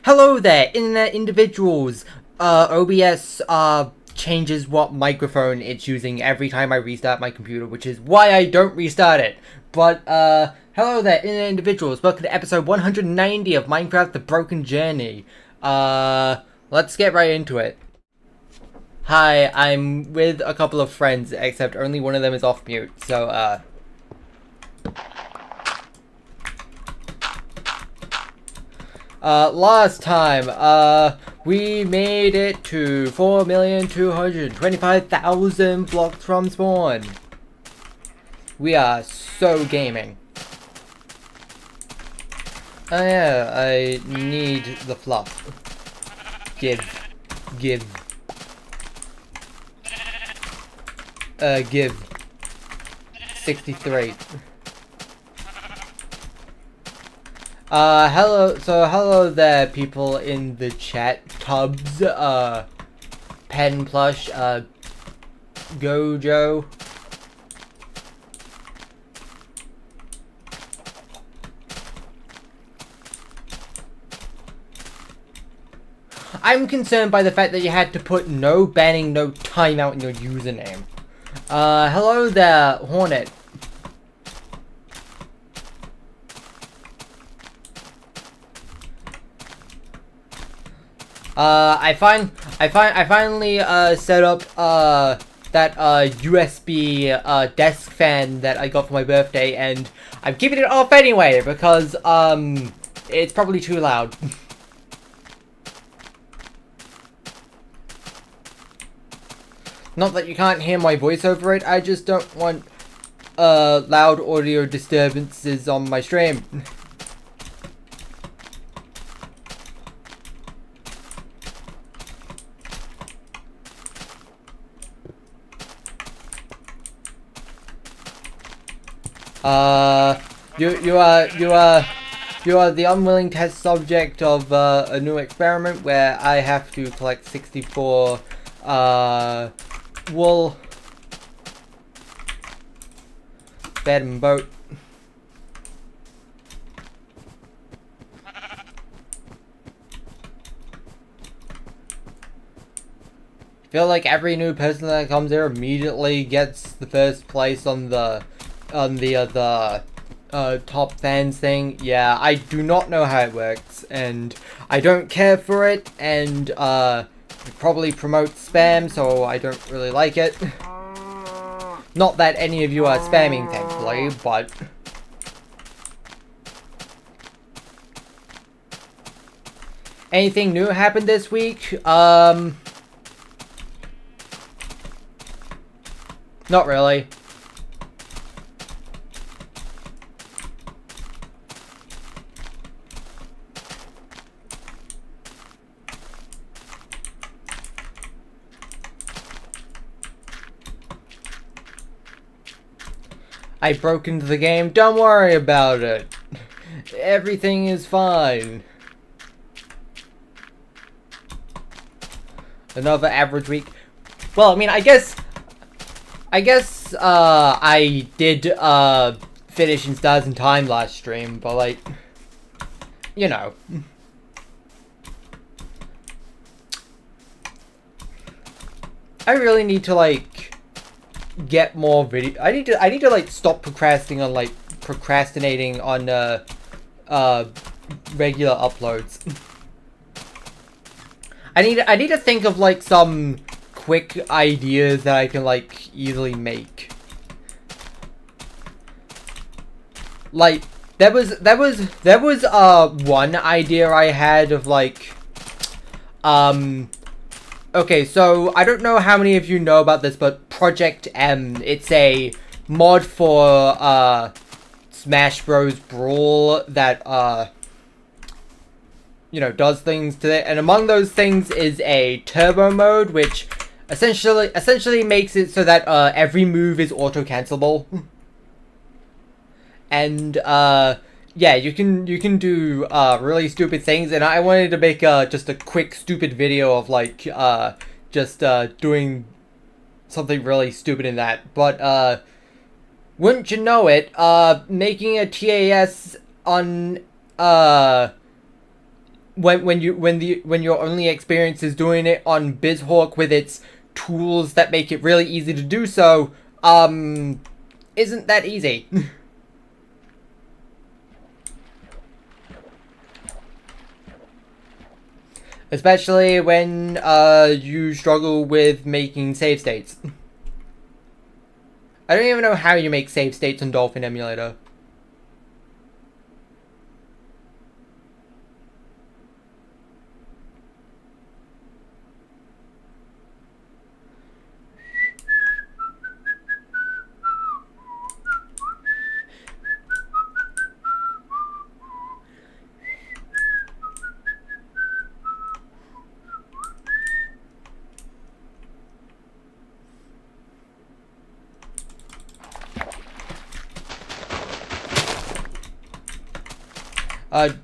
Hello there, internet individuals. OBS changes what microphone it's using every time I restart my computer, which is why I don't restart it. But hello there, internet individuals. Welcome to episode 190 of Minecraft: The Broken Journey. Let's get right into it. Hi, I'm with a couple of friends, except only one of them is off mute. So last time, we made it to 4,225,000 blocks from spawn. We are so gaming. Oh yeah, I need the fluff. Give. Give. 63. Hello there, people in the chat. Tubbs, Pen Plush, Gojo. I'm concerned by the fact that you had to put no banning, no timeout in your username. Hello there, Hornet. I finally set up that USB desk fan that I got for my birthday, and I'm keeping it off anyway because it's probably too loud. Not that you can't hear my voice over it, I just don't want loud audio disturbances on my stream. You are the unwilling test subject of a new experiment where I have to collect 64 wool, bed and boat. I feel like every new person that comes here immediately gets the first place on the top fans thing. Yeah, I do not know how it works, and I don't care for it, and it probably promotes spam, so I don't really like it. Not that any of you are spamming, thankfully, but anything new happened this week? Not really. I broke into the game. Don't worry about it. Everything is fine. Another average week. Well, I mean, I guess I did finish in Stars in Time last stream, but like, you know. I really need to like get more video. I need to like stop procrastinating on regular uploads. I need to think of like some quick ideas that I can like easily make. Like there was one idea I had of like okay, so I don't know how many of you know about this, but Project M, it's a mod for Smash Bros. Brawl that you know, does things to it, and among those things is a turbo mode, which essentially makes it so that every move is auto-cancelable. And yeah, you can do really stupid things, and I wanted to make just a quick stupid video of like just doing something really stupid in that. But wouldn't you know it, making a TAS on when your only experience is doing it on BizHawk with its tools that make it really easy to do so, isn't that easy. Especially when you struggle with making save states. I don't even know how you make save states on Dolphin Emulator.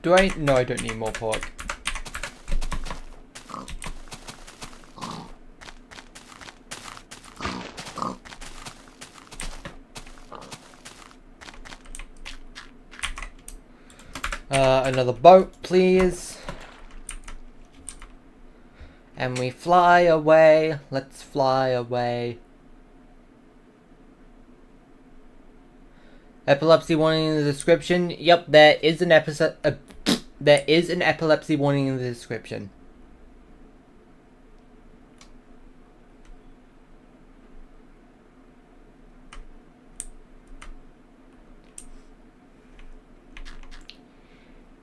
Do I? No, I don't need more pork. Another boat, please. And we fly away. Let's fly away. Epilepsy warning in the description. Yep, there is an there is an epilepsy warning in the description.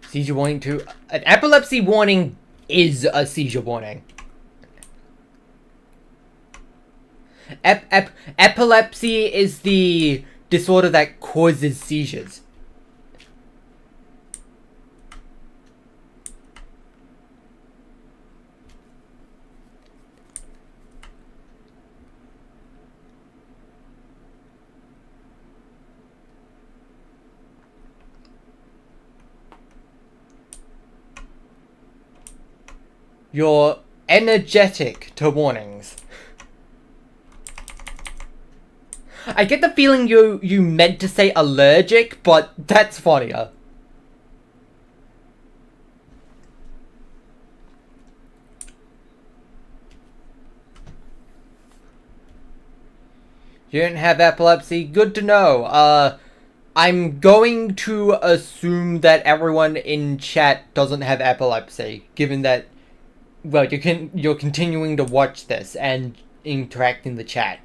Seizure warning to an epilepsy warning is a seizure warning. Epilepsy is the disorder that causes seizures. You're energetic to warnings. I get the feeling you meant to say allergic, but that's funnier. You don't have epilepsy? Good to know. I'm going to assume that everyone in chat doesn't have epilepsy, given that, well, you're continuing to watch this and interact in the chat.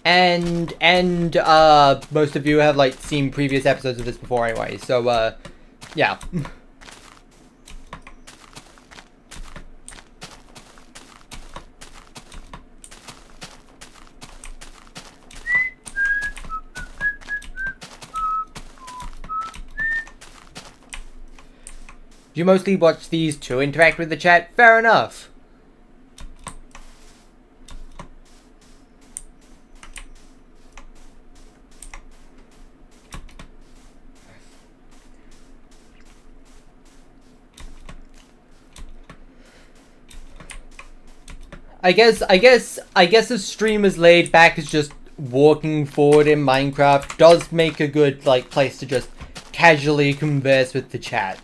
And most of you have, like, seen previous episodes of this before anyway, so, yeah. You mostly watch these to interact with the chat? Fair enough. I guess a stream as laid back as just walking forward in Minecraft does make a good, like, place to just casually converse with the chat.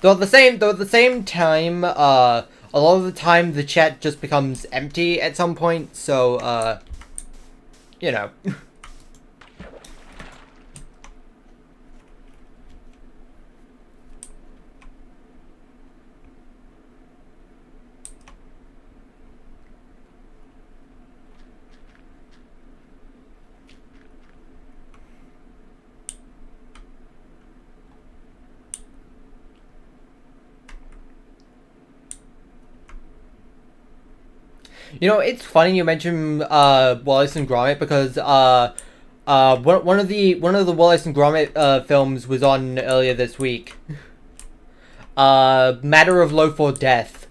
Though at the same time, a lot of the time the chat just becomes empty at some point, so, you know. You know, it's funny you mentioned Wallace and Gromit because one of the Wallace and Gromit films was on earlier this week. Matter of Loaf or Death.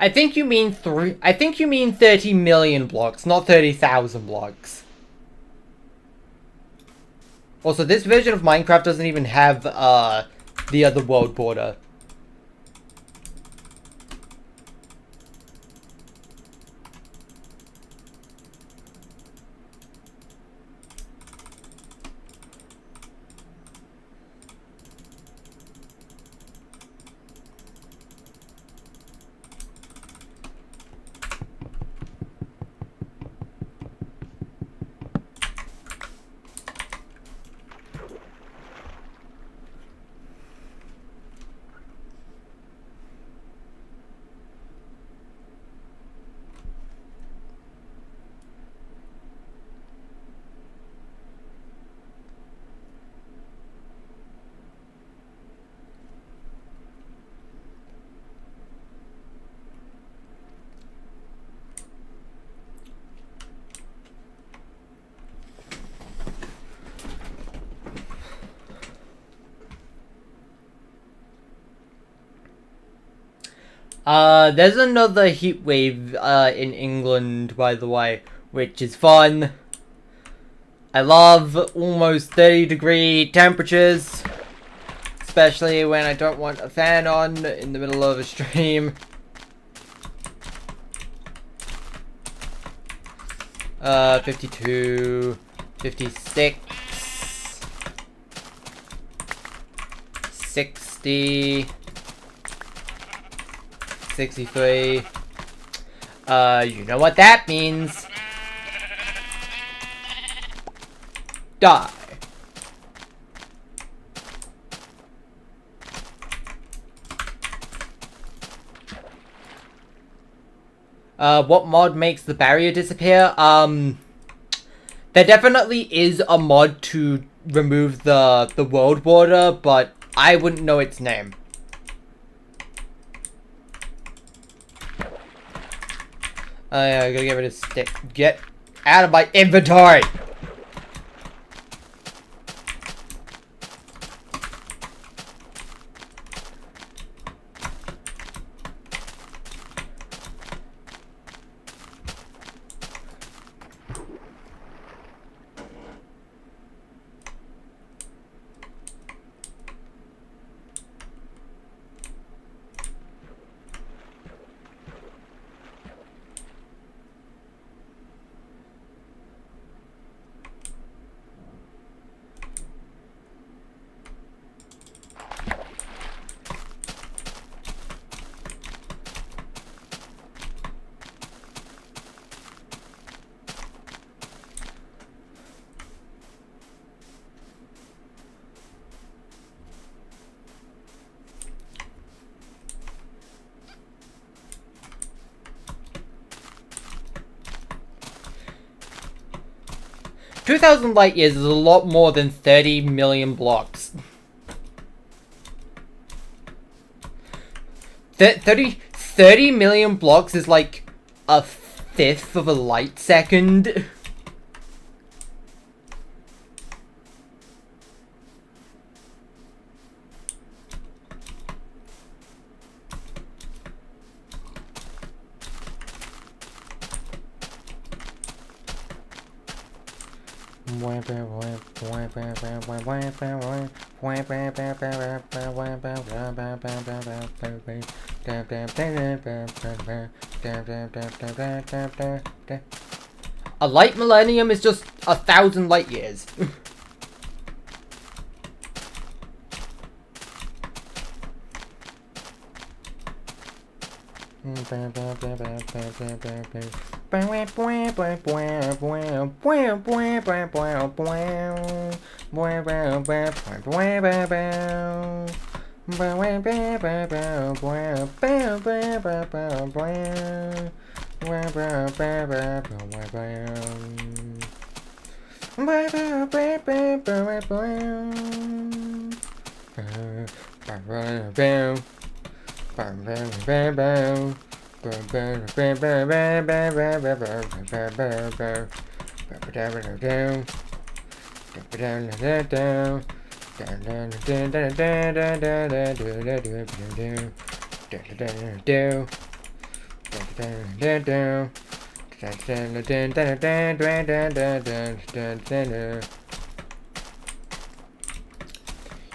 I think you mean 30 million blocks, not 30,000 blocks. Also, this version of Minecraft doesn't even have the other world border. There's another heat wave, in England, by the way, which is fun. I love almost 30-degree temperatures, especially when I don't want a fan on in the middle of a stream. 52, 56, 60... 63. You know what that means. Die. What mod makes the barrier disappear? There definitely is a mod to remove the world border, but I wouldn't know its name. I gotta get rid of stick. Get out of my inventory! 2,000 light years is a lot more than 30 million blocks. 30 million blocks is like a fifth of a light second. A light millennium is just 1,000 light years.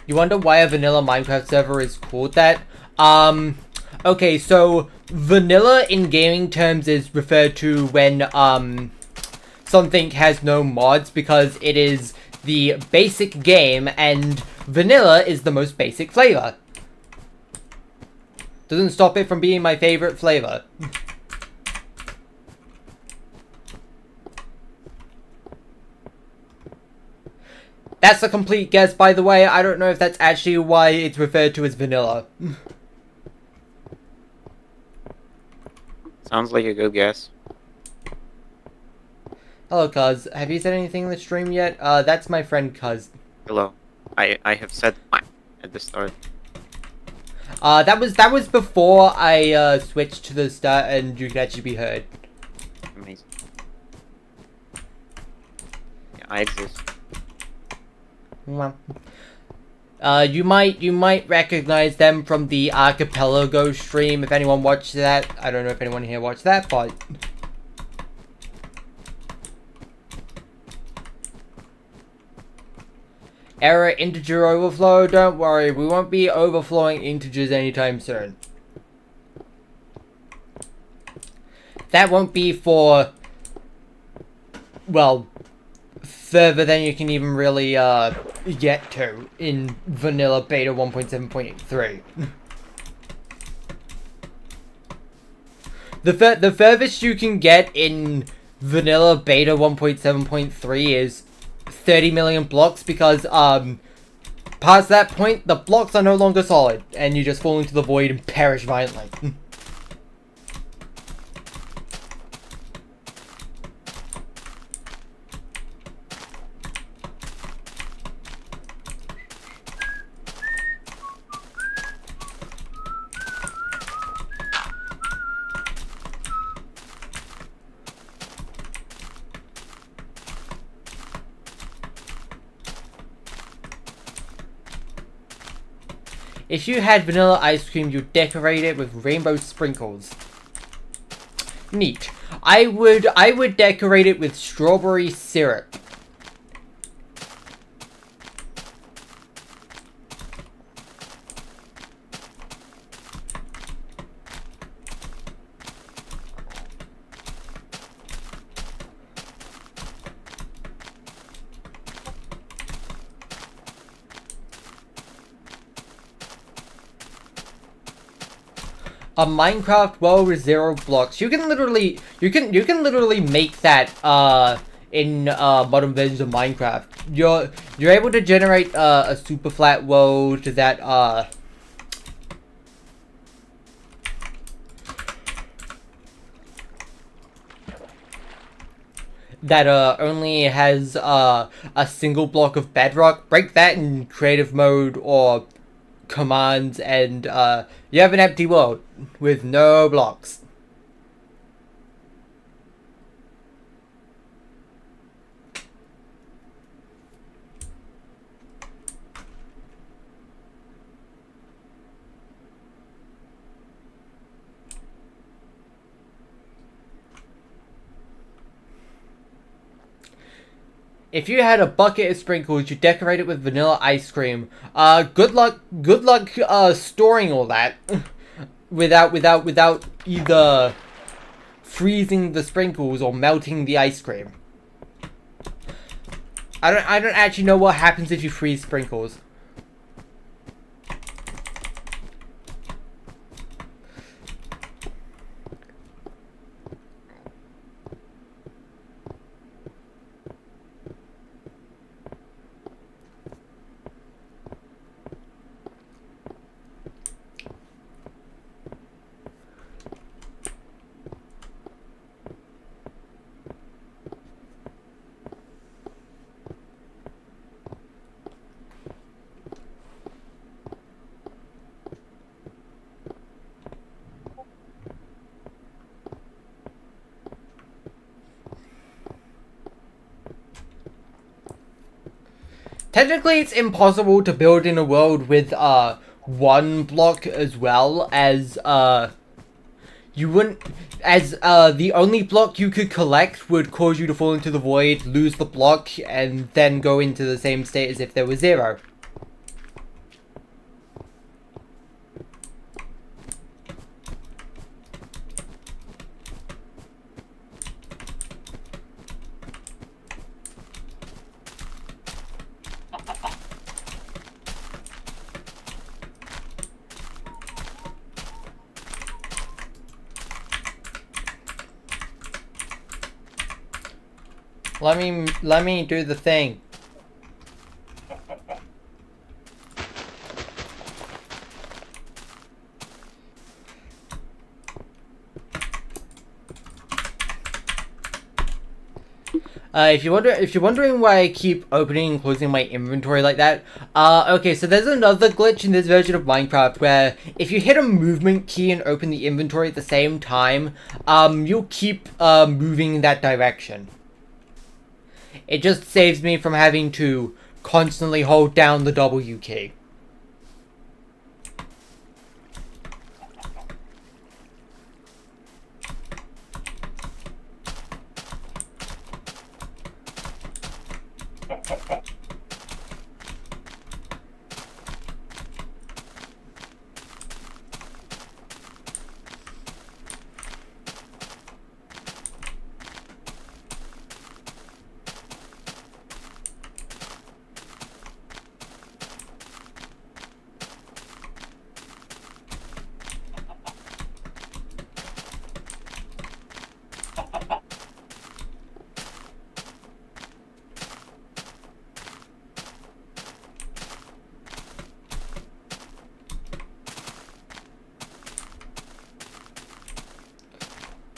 You wonder why a vanilla Minecraft server is called that? Okay, so vanilla in gaming terms is referred to when, something has no mods because it is the basic game and vanilla is the most basic flavor. Doesn't stop it from being my favorite flavor. That's a complete guess, by the way. I don't know if that's actually why it's referred to as vanilla. Sounds like a good guess. Hello, Cuz. Have you said anything in the stream yet? That's my friend Cuz. Hello. I have said at the start. That was before I switched to the start and you could actually be heard. Amazing. Yeah, I exist. Well, you might recognize them from the Archipelago stream if anyone watched that. I don't know if anyone here watched that, but error integer overflow. Don't worry, we won't be overflowing integers anytime soon. That won't be for, well, further than you can even really get to in vanilla beta 1.7.3. The furthest you can get in vanilla beta 1.7.3 is 30 million blocks because past that point the blocks are no longer solid and you just fall into the void and perish violently. If you had vanilla ice cream, you'd decorate it with rainbow sprinkles. Neat. I would decorate it with strawberry syrup. A Minecraft world with 0 blocks. You can literally make that in modern versions of Minecraft. You're able to generate a super flat world that only has a single block of bedrock. Break that in creative mode or commands and you have an empty world with no blocks. If you had a bucket of sprinkles, you decorate it with vanilla ice cream. Good luck storing all that without either freezing the sprinkles or melting the ice cream. I don't actually know what happens if you freeze sprinkles. Technically, it's impossible to build in a world with 1 block as well as you wouldn't, as the only block you could collect would cause you to fall into the void, lose the block, and then go into the same state as if there was 0. Let me do the thing. If you're wondering why I keep opening and closing my inventory like that, okay, so there's another glitch in this version of Minecraft where if you hit a movement key and open the inventory at the same time, you'll keep moving in that direction. It just saves me from having to constantly hold down the W key.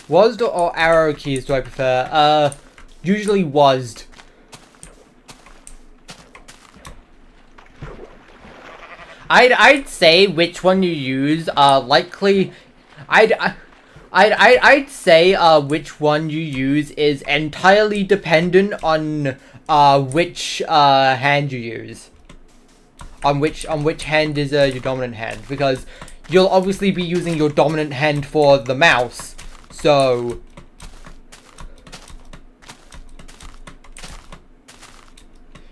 WASD or arrow keys do I prefer? Usually WASD. I'd say which one you use, likely, I'd say, which one you use is entirely dependent on, which, hand you use. On which hand is, your dominant hand, because you'll obviously be using your dominant hand for the mouse, so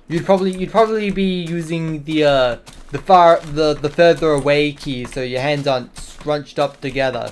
you'd probably be using the further away key, so your hands aren't scrunched up together.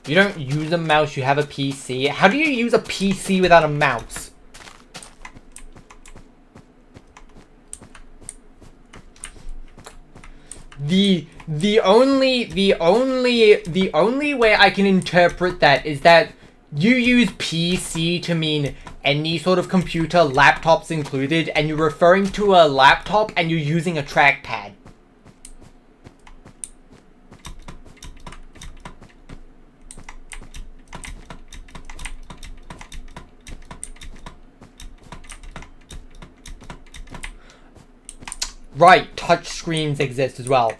You don't use a mouse, you have a PC. How do you use a PC without a mouse? The only way I can interpret that is that you use PC to mean any sort of computer, laptops included, and you're referring to a laptop and you're using a trackpad. Right, touch screens exist as well.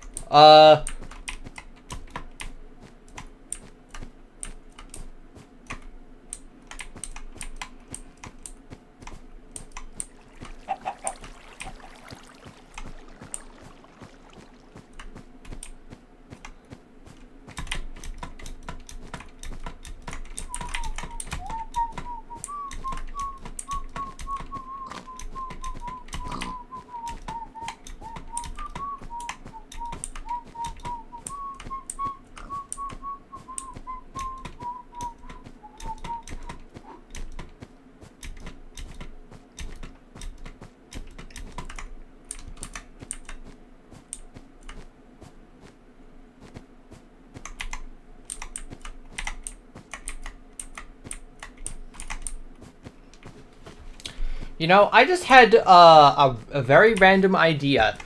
You know, I just had a very random idea.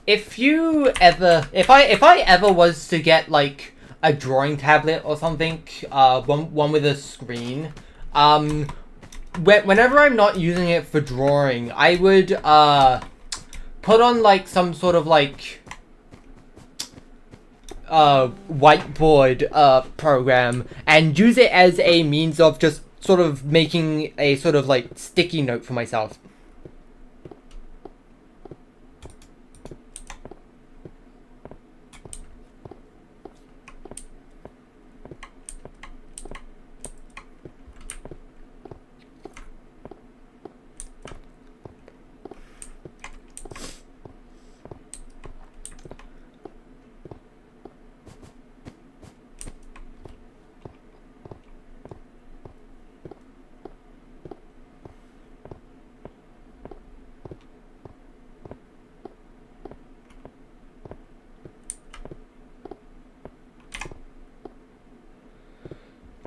If I ever was to get like a drawing tablet or something, one with a screen. Whenever I'm not using it for drawing, I would put on like some sort of like whiteboard program and use it as a means of just sort of making a sort of like sticky note for myself.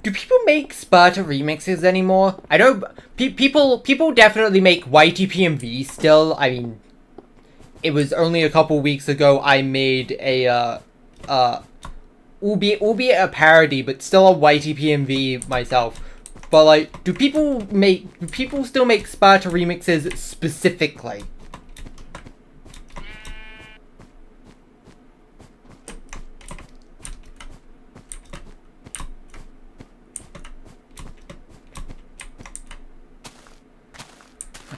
Do people make Sparta remixes anymore? I know people definitely make YTPMV still. I mean, it was only a couple weeks ago I made a albeit a parody, but still a YTPMV myself. But like, do people still make Sparta remixes specifically?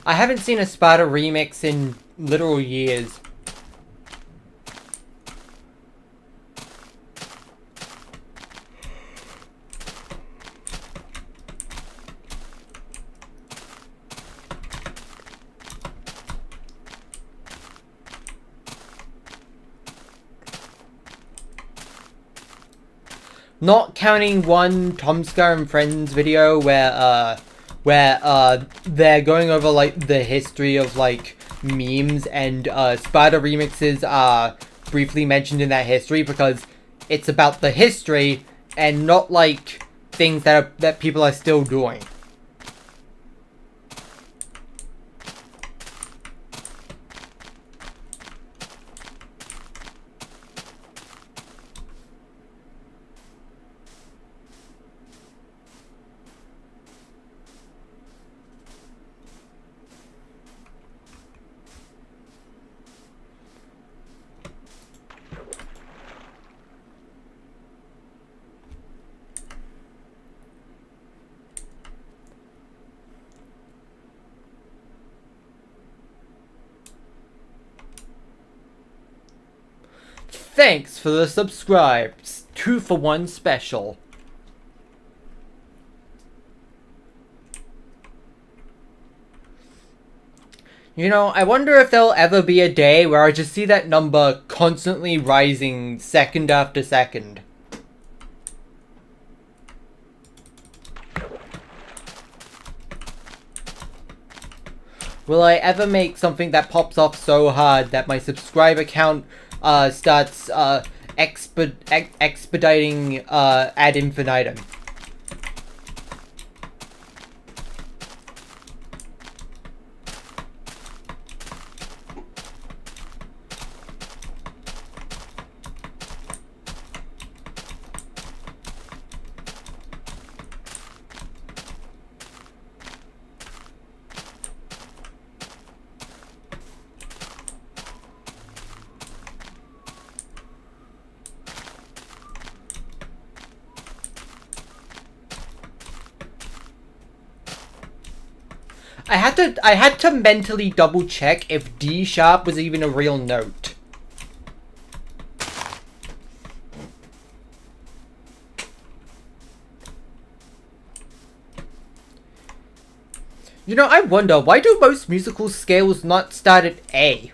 I haven't seen a Sparta remix in literal years. Not counting one Tomska and Friends video where they're going over like the history of like memes, and Sparta remixes are briefly mentioned in that history because it's about the history and not like things that people are still doing. Thanks for the subscribes. 2-for-1 special. You know, I wonder if there'll ever be a day where I just see that number constantly rising second after second. Will I ever make something that pops off so hard that my subscriber count starts expediting ad infinitum? I had to mentally double check if D sharp was even a real note. You know, I wonder, why do most musical scales not start at A?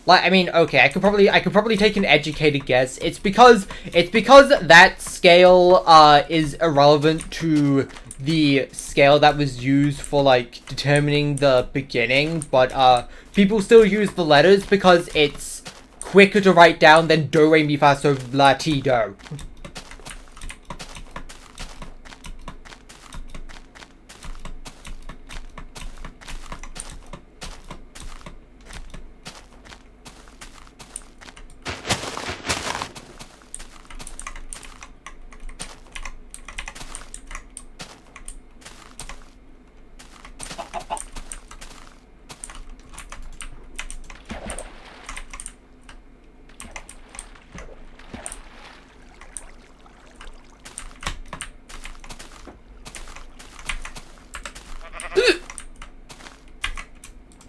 Like, I mean, okay, I could probably take an educated guess. It's because that scale is irrelevant to the scale that was used for like determining the beginning, but people still use the letters because it's quicker to write down than do, re, mi, fa, sol, la, ti, do.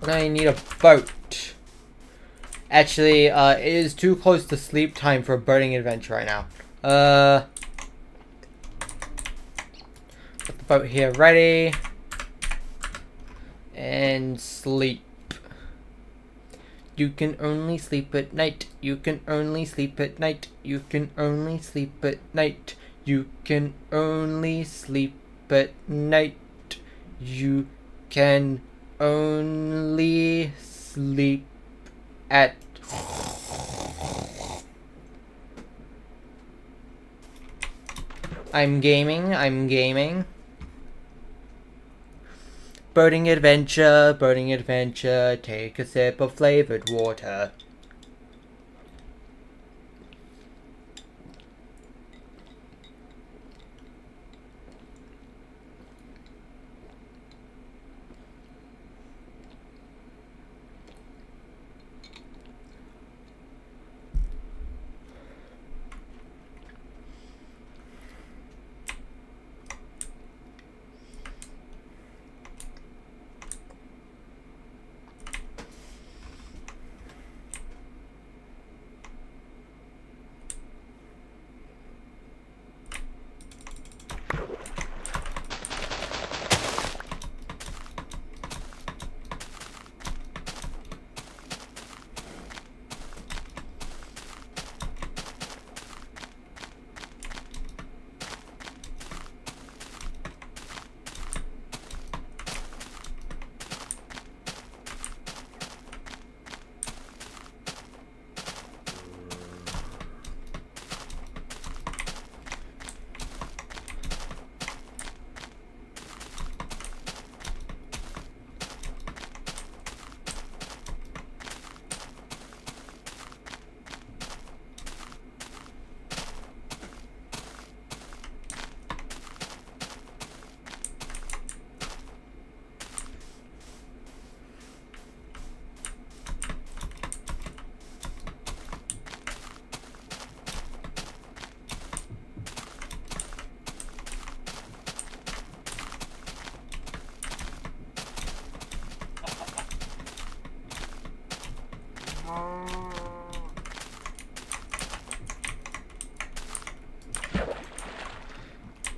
I need a boat. Actually, it is too close to sleep time for a boating adventure right now. Put the boat here ready. And sleep. You can only sleep at night. You can only sleep at night. You can only sleep at night. You can only sleep at night. You can only sleep at I'm gaming. Boating adventure, take a sip of flavored water.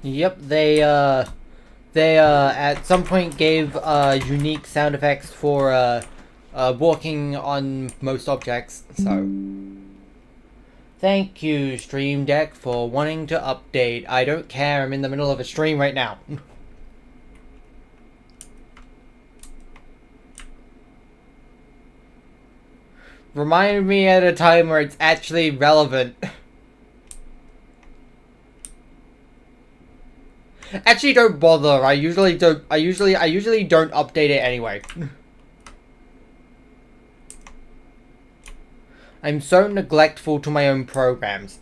Yep, they at some point gave unique sound effects for walking on most objects. So, thank you, Stream Deck, for wanting to update. I don't care. I'm in the middle of a stream right now. Remind me at a time where it's actually relevant. Actually, don't bother. I usually don't update it anyway. I'm so neglectful to my own programs.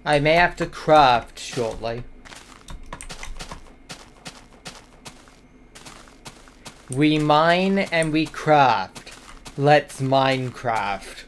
I may have to craft shortly. We mine and we craft. Let's Minecraft.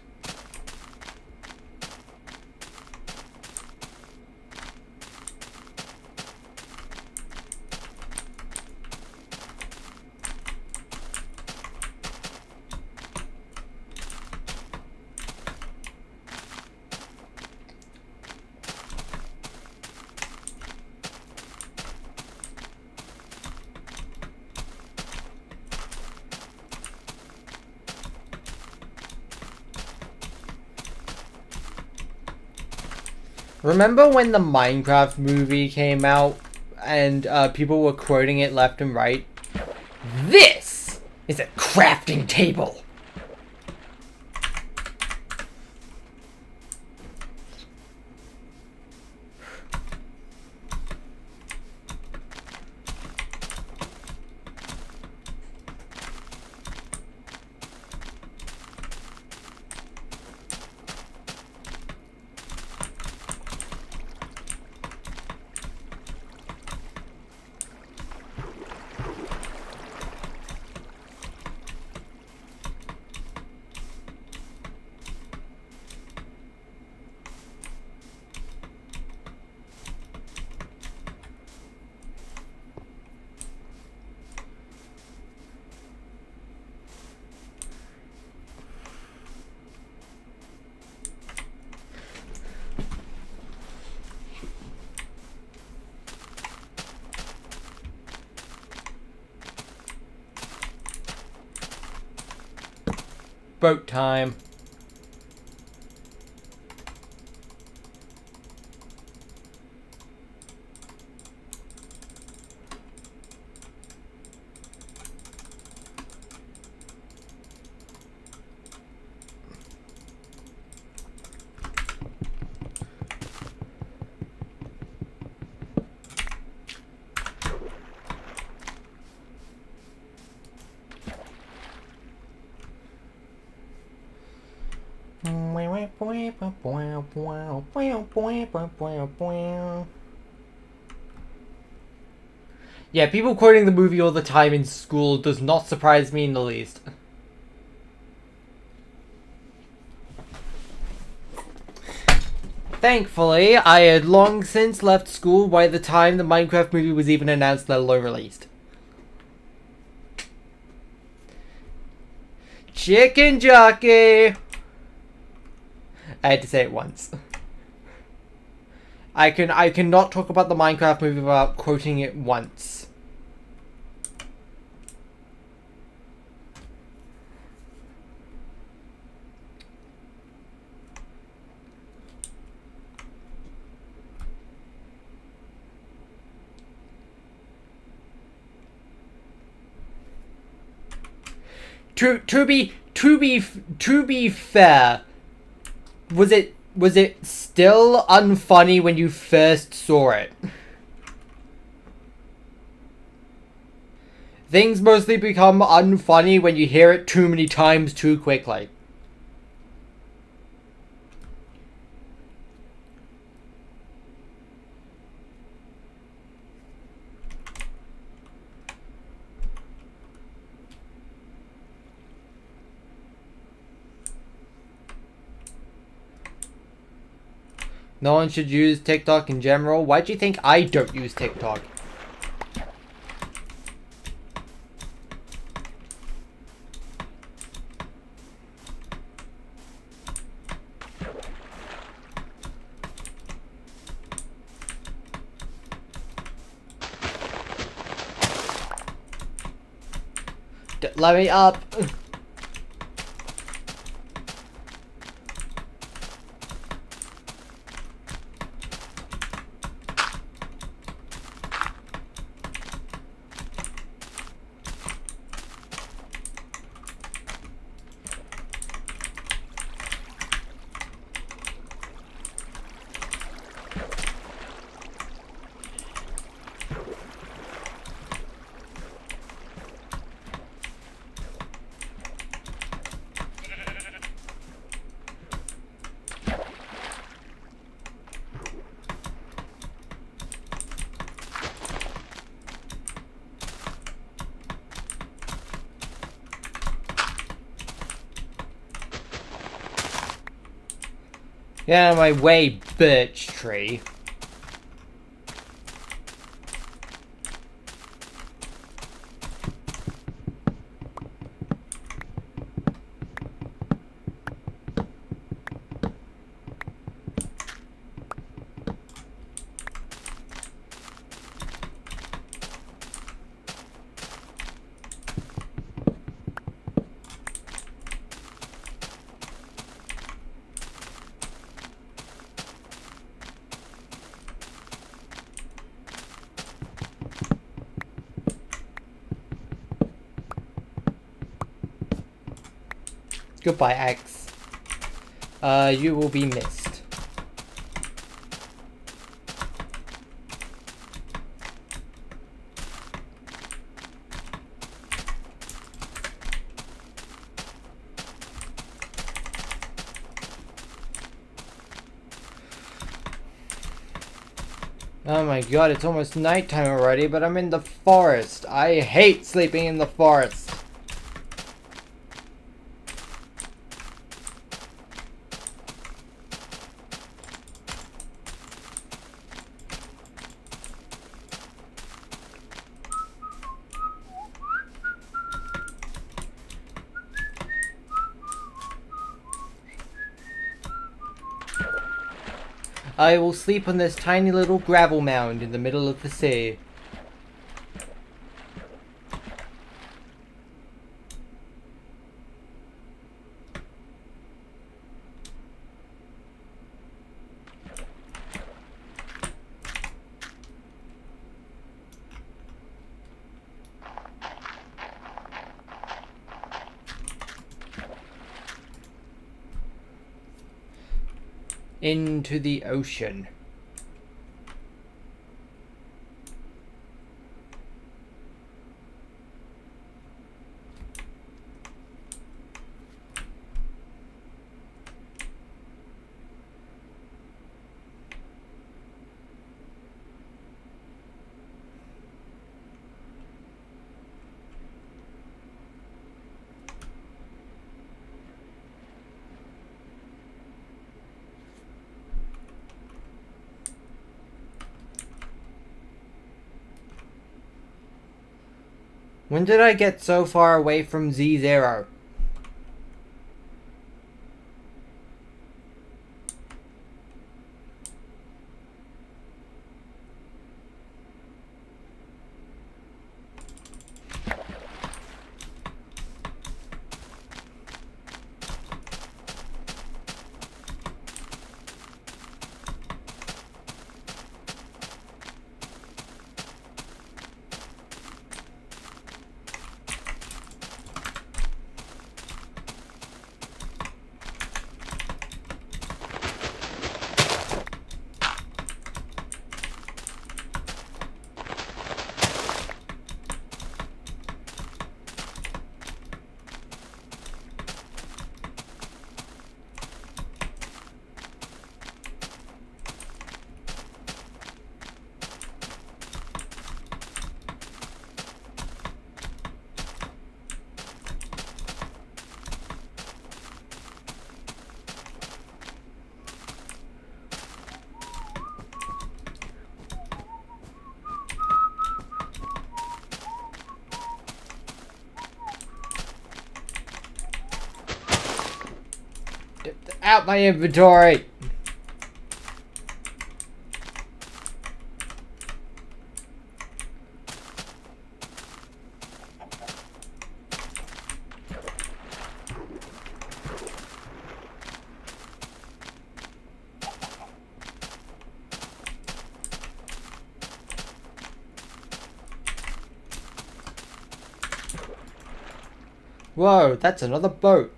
Remember when the Minecraft movie came out and people were quoting it left and right? This is a crafting table! Boat time. Yeah, people quoting the movie all the time in school does not surprise me in the least. Thankfully, I had long since left school by the time the Minecraft movie was even announced, let alone released. Chicken jockey! I had to say it once. I cannot talk about the Minecraft movie without quoting it once. To be fair, was it still unfunny when you first saw it? Things mostly become unfunny when you hear it too many times too quickly. No one should use TikTok in general. Why do you think I don't use TikTok? Let me up. Get out of my way, birch tree. Goodbye, X. You will be missed. Oh my god, it's almost nighttime already, but I'm in the forest. I hate sleeping in the forest. I will sleep on this tiny little gravel mound in the middle of the sea. Into the ocean. When did I get so far away from Z0? Out my inventory! Whoa, that's another boat.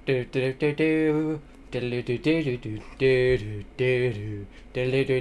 Do do do do do do do do do do do do.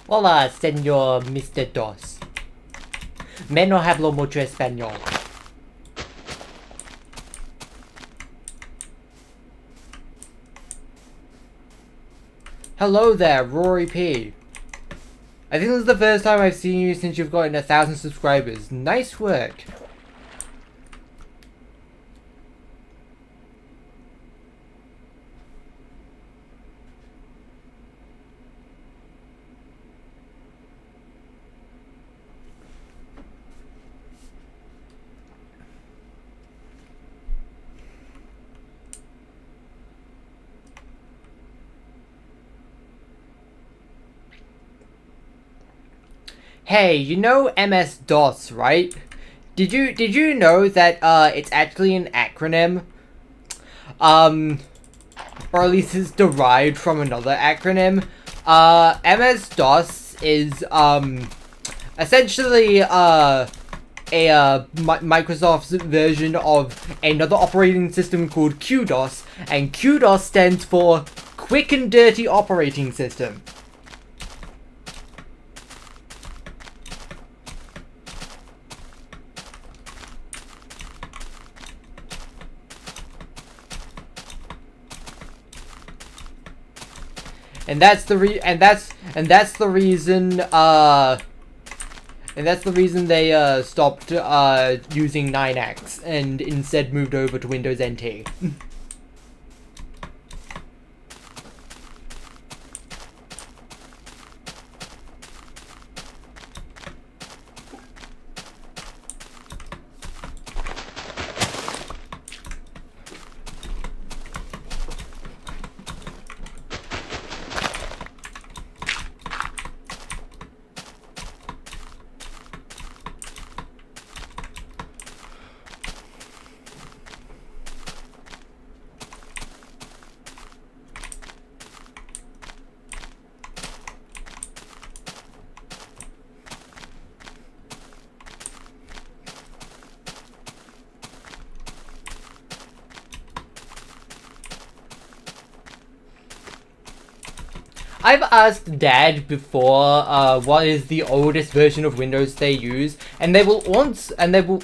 Hola, señor Mr. Dos. Me no hablo mucho español. Hello there, Rory P. I think this is the first time I've seen you since you've gotten 1,000 subscribers. Nice work. Hey, you know MS-DOS, right? Did you know that it's actually an acronym? Or at least it's derived from another acronym. MS-DOS is essentially Microsoft's version of another operating system called QDOS, and QDOS stands for Quick and Dirty Operating System. And that's the reason they stopped using 9X and instead moved over to Windows NT. I've asked Dad before what is the oldest version of Windows they use, and they will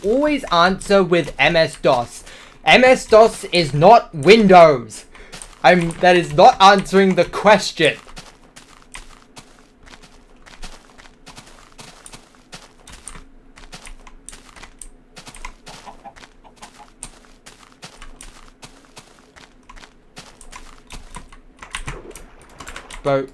always answer with MS-DOS. MS-DOS is not Windows. That is not answering the question. But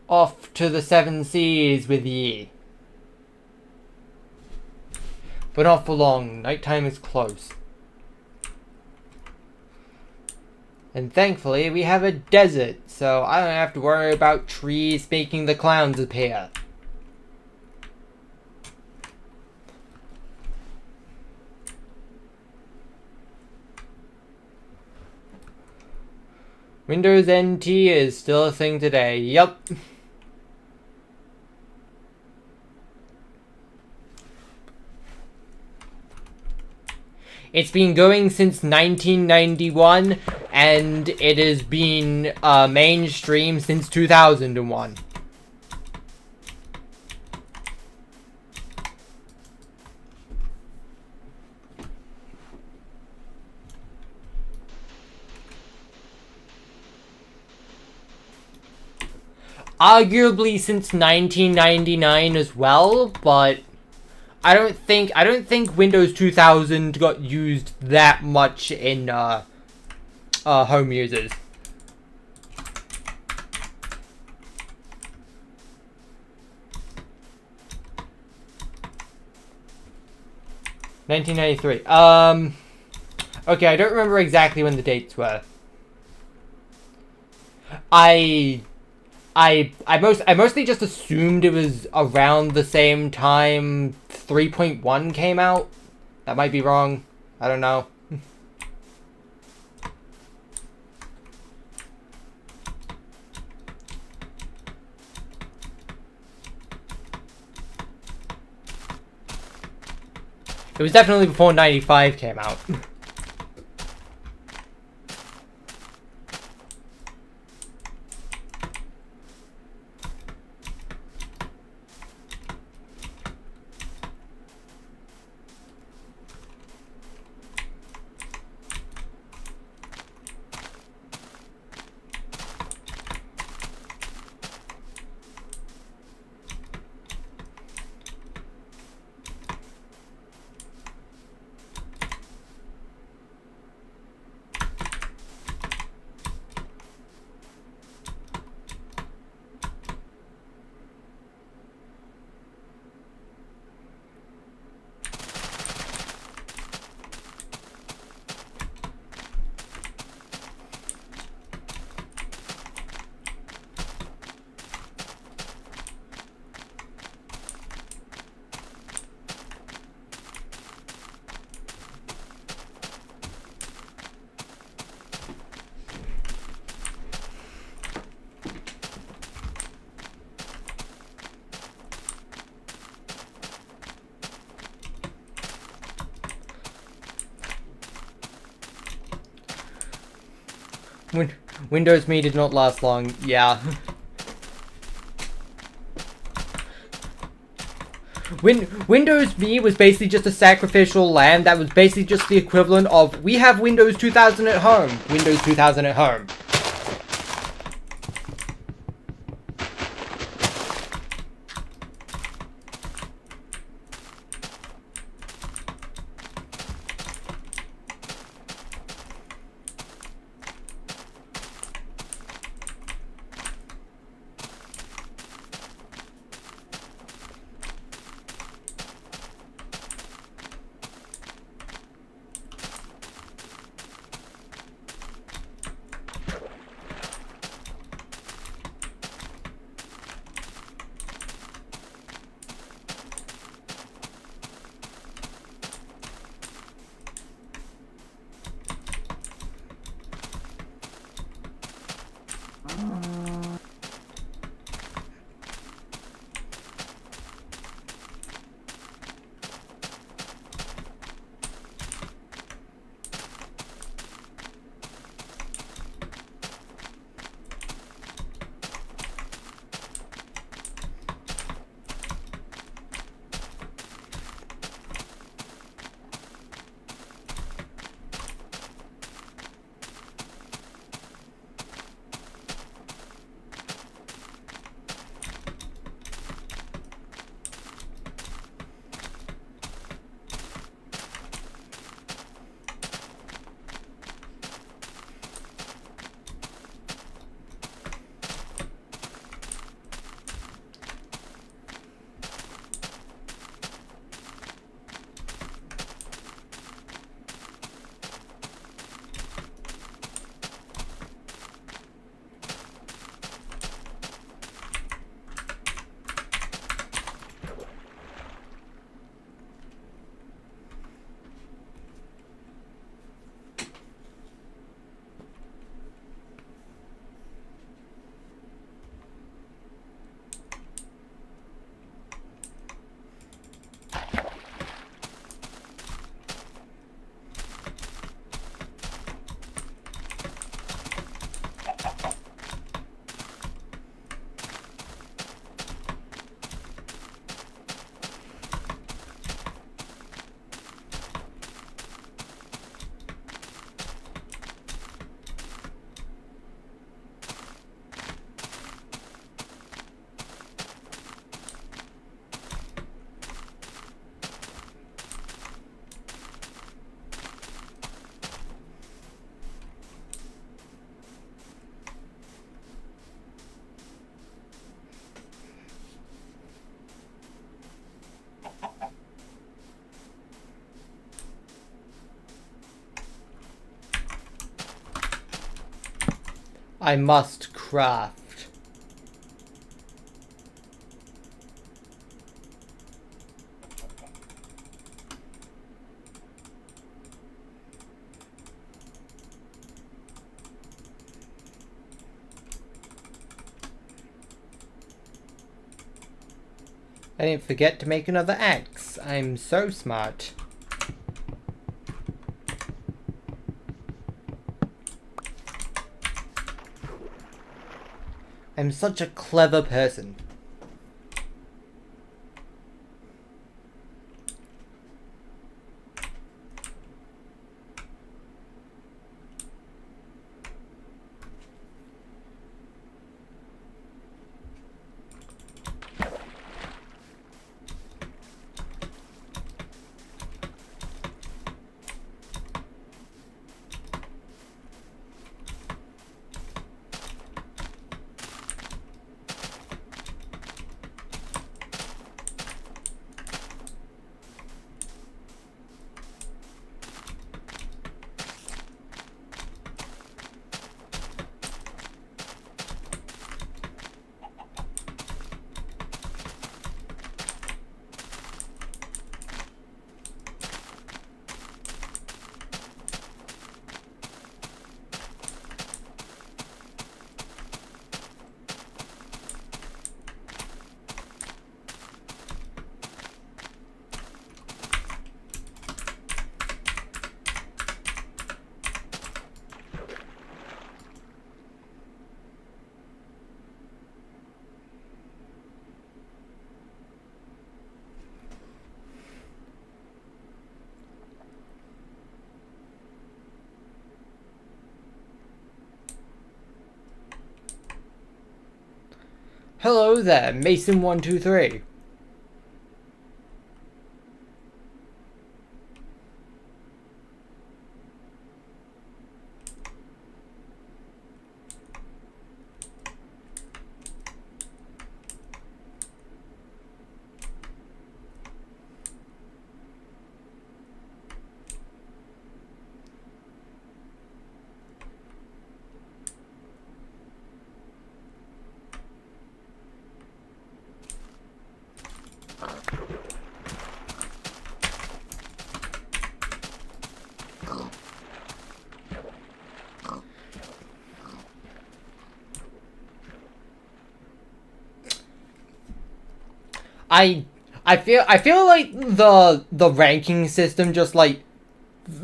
off to the 7 seas with ye. But not for long. Nighttime is close. And thankfully we have a desert, so I don't have to worry about trees making the clowns appear. Windows NT is still a thing today. Yup. It's been going since 1991, and it has been mainstream since 2001. Arguably since 1999 as well, but I don't think Windows 2000 got used that much in home users. (1993). Okay, I don't remember exactly when the dates were. I mostly just assumed it was around the same time 3.1 came out. That might be wrong. I don't know. It was definitely before 95 came out. Windows Me did not last long, yeah. Windows Me was basically just a sacrificial lamb that was basically just the equivalent of, we have Windows 2000 at home, Windows 2000 at home. I must craft. I didn't forget to make another axe. I'm so smart. I'm such a clever person. Hello there, Mason123. I feel like the ranking system just like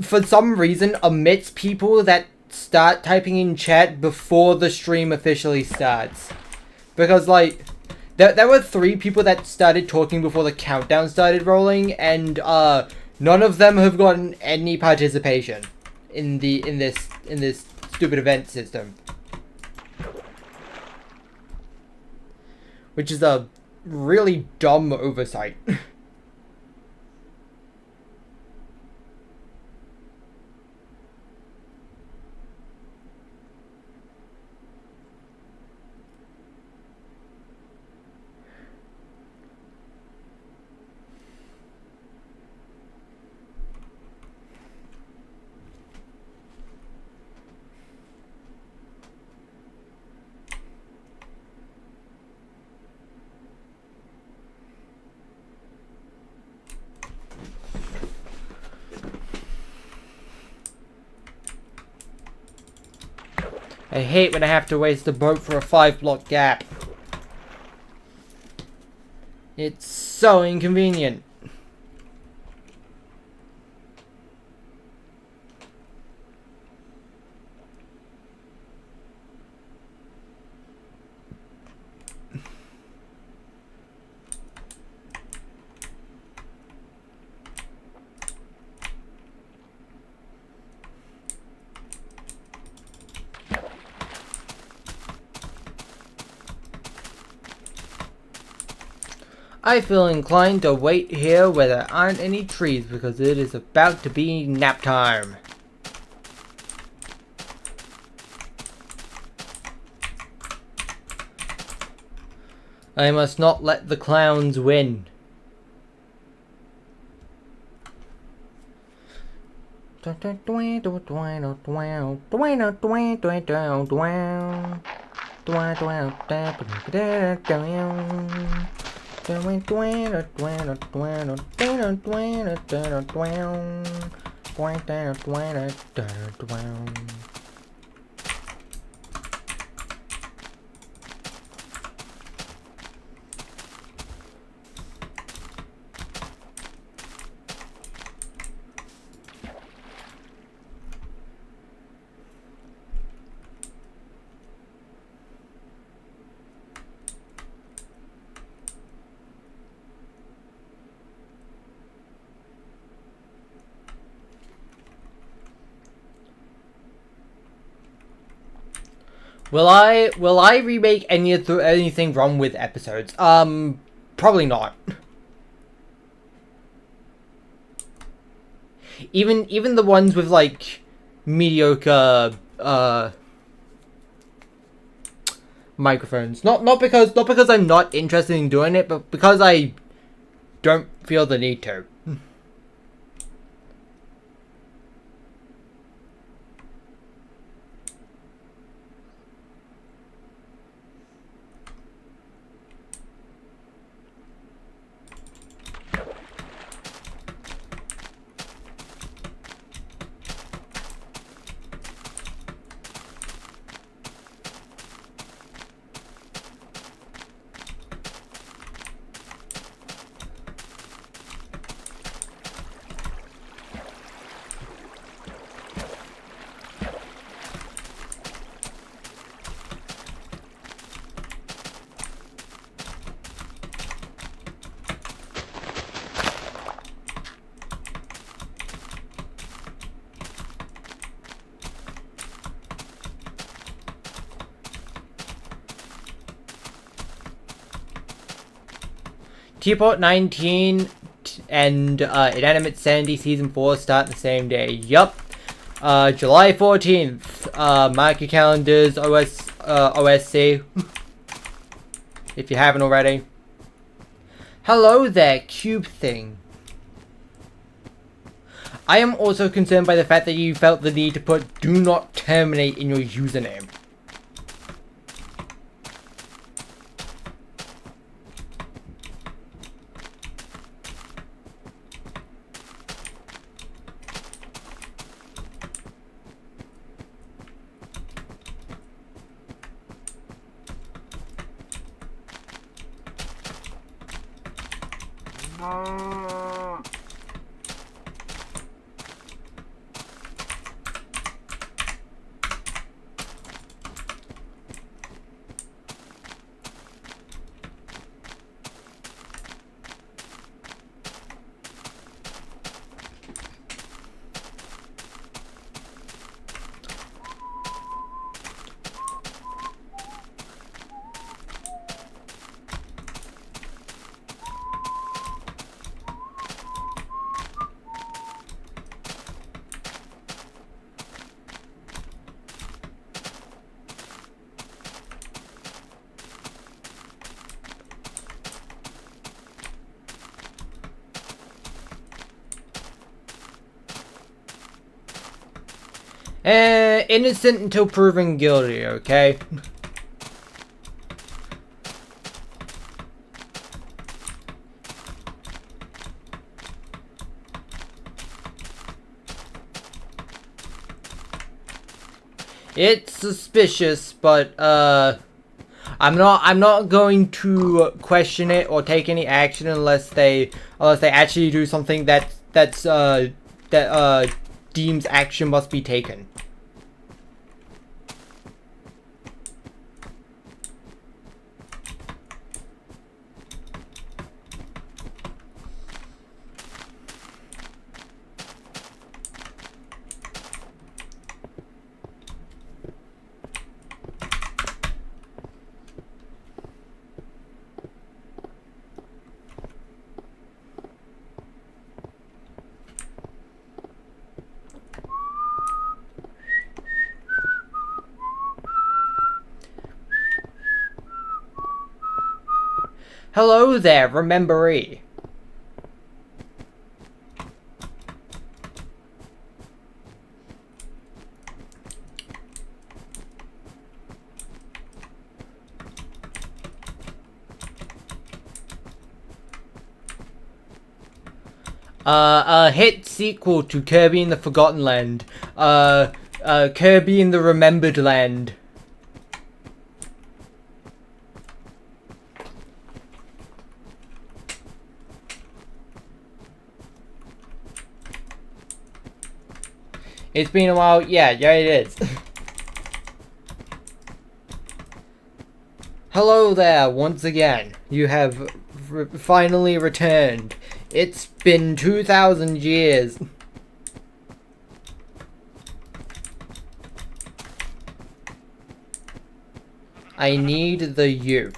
for some reason omits people that start typing in chat before the stream officially starts. Because like there were 3 people that started talking before the countdown started rolling, and none of them have gotten any participation in this stupid event system. Which is a really dumb oversight. I hate when I have to waste a boat for a 5-block gap. It's so inconvenient. I feel inclined to wait here where there aren't any trees because it is about to be nap time. I must not let the clowns win. Will I remake anything wrong with episodes? Probably not. Even the ones with like mediocre microphones. Not because I'm not interested in doing it, but because I don't feel the need to. Teapot 19 and Inanimate Sandy Season 4 start the same day. Yup. July 14th. Mark your calendars, OSC. If you haven't already. Hello there, Cube Thing. I am also concerned by the fact that you felt the need to put "Do not terminate" in your username. Innocent until proven guilty, okay? It's suspicious, but I'm not going to question it or take any action unless they actually do something that deems action must be taken. Hello there, rememberee. A hit sequel to Kirby in the Forgotten Land. Kirby in the Remembered Land. It's been a while. Yeah, it is. Hello there, once again. You have finally returned. It's been 2,000 years. I need the U.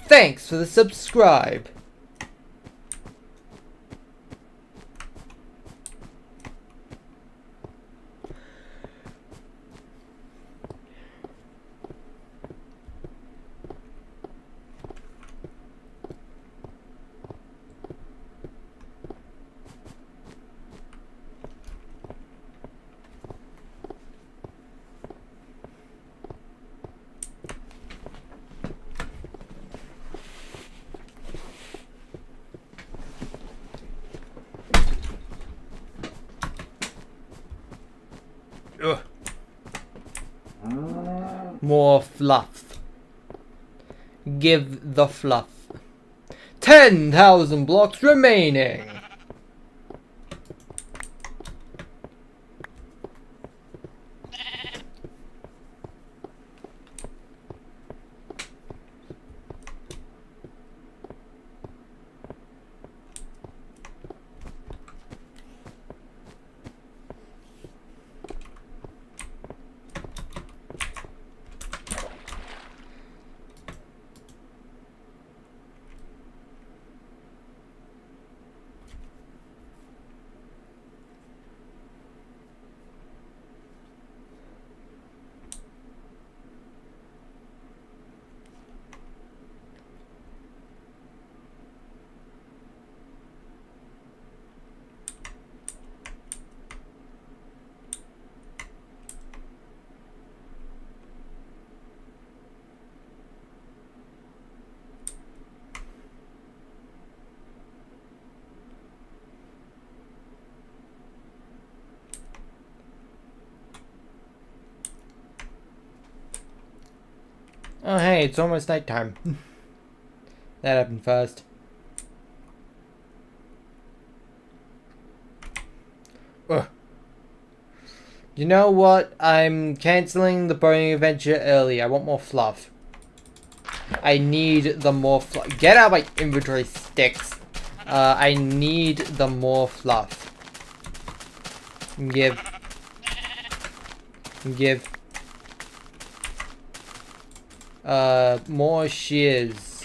Thanks for the subscribe. Ugh. More fluff. Give the fluff. 10,000 blocks remaining. Oh hey, it's almost nighttime. That happened fast. Ugh. You know what? I'm cancelling the boating adventure early. I want more fluff. I need the more fluff. Get out of my inventory, sticks. I need the more fluff. Give. More shears.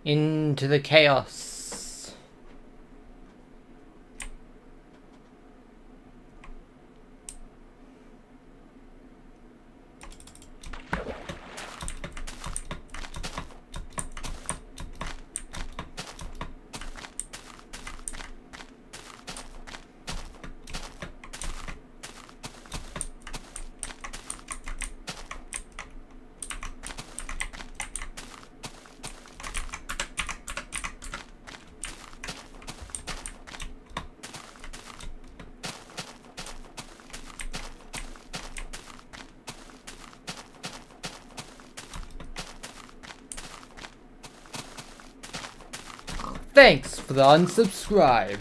Into the chaos. Thanks for the unsubscribe.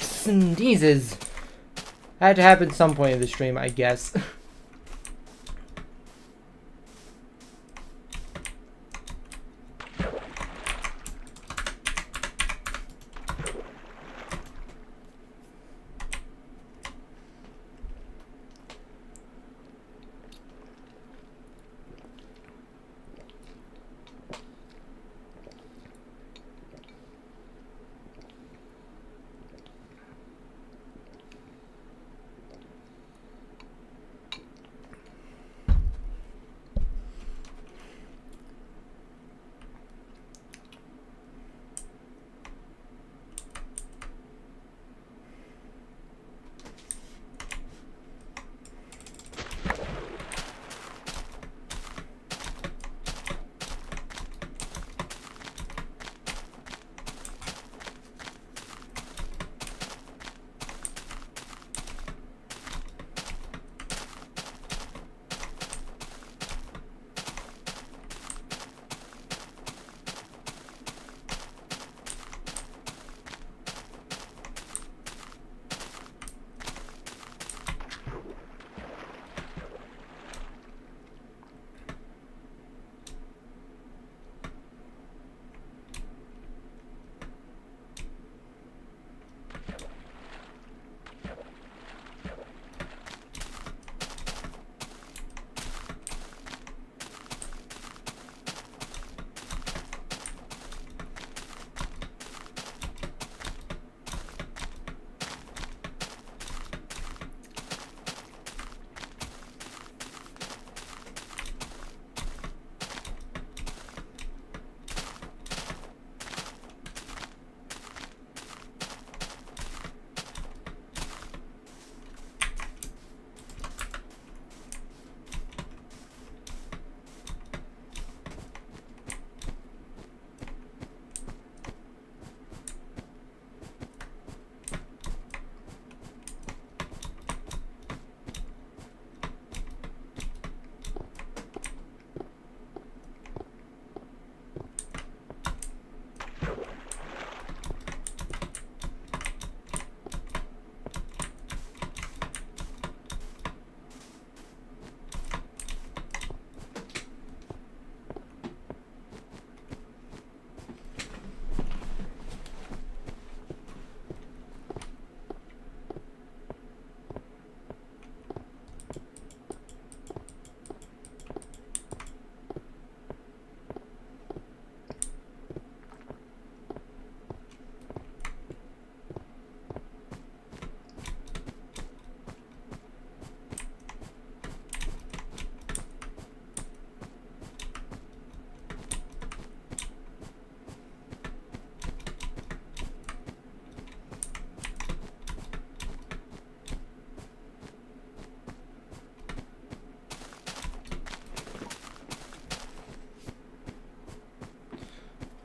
Sneezes. Had to happen some point in the stream, I guess.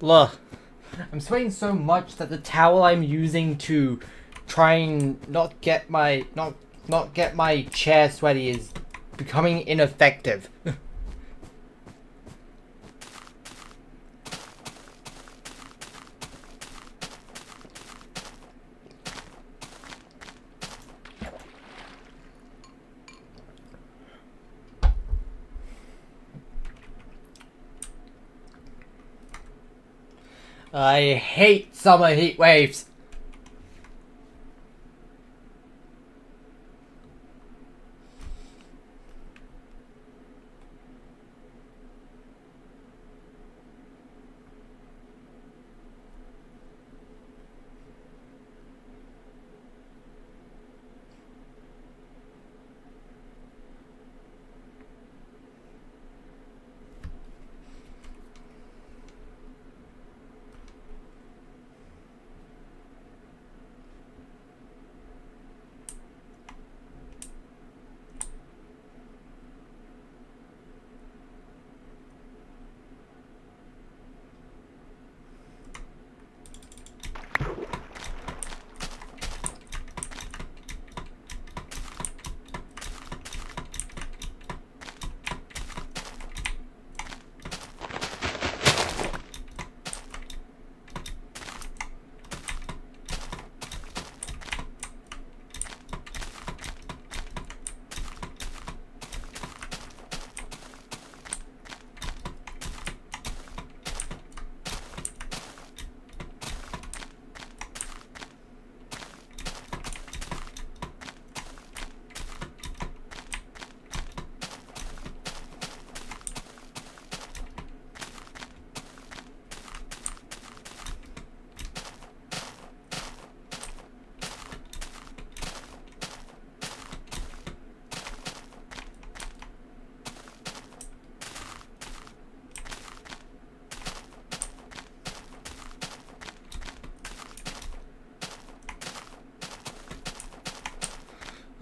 Look, I'm sweating so much that the towel I'm using to try and not get my chair sweaty is becoming ineffective. I hate summer heat waves.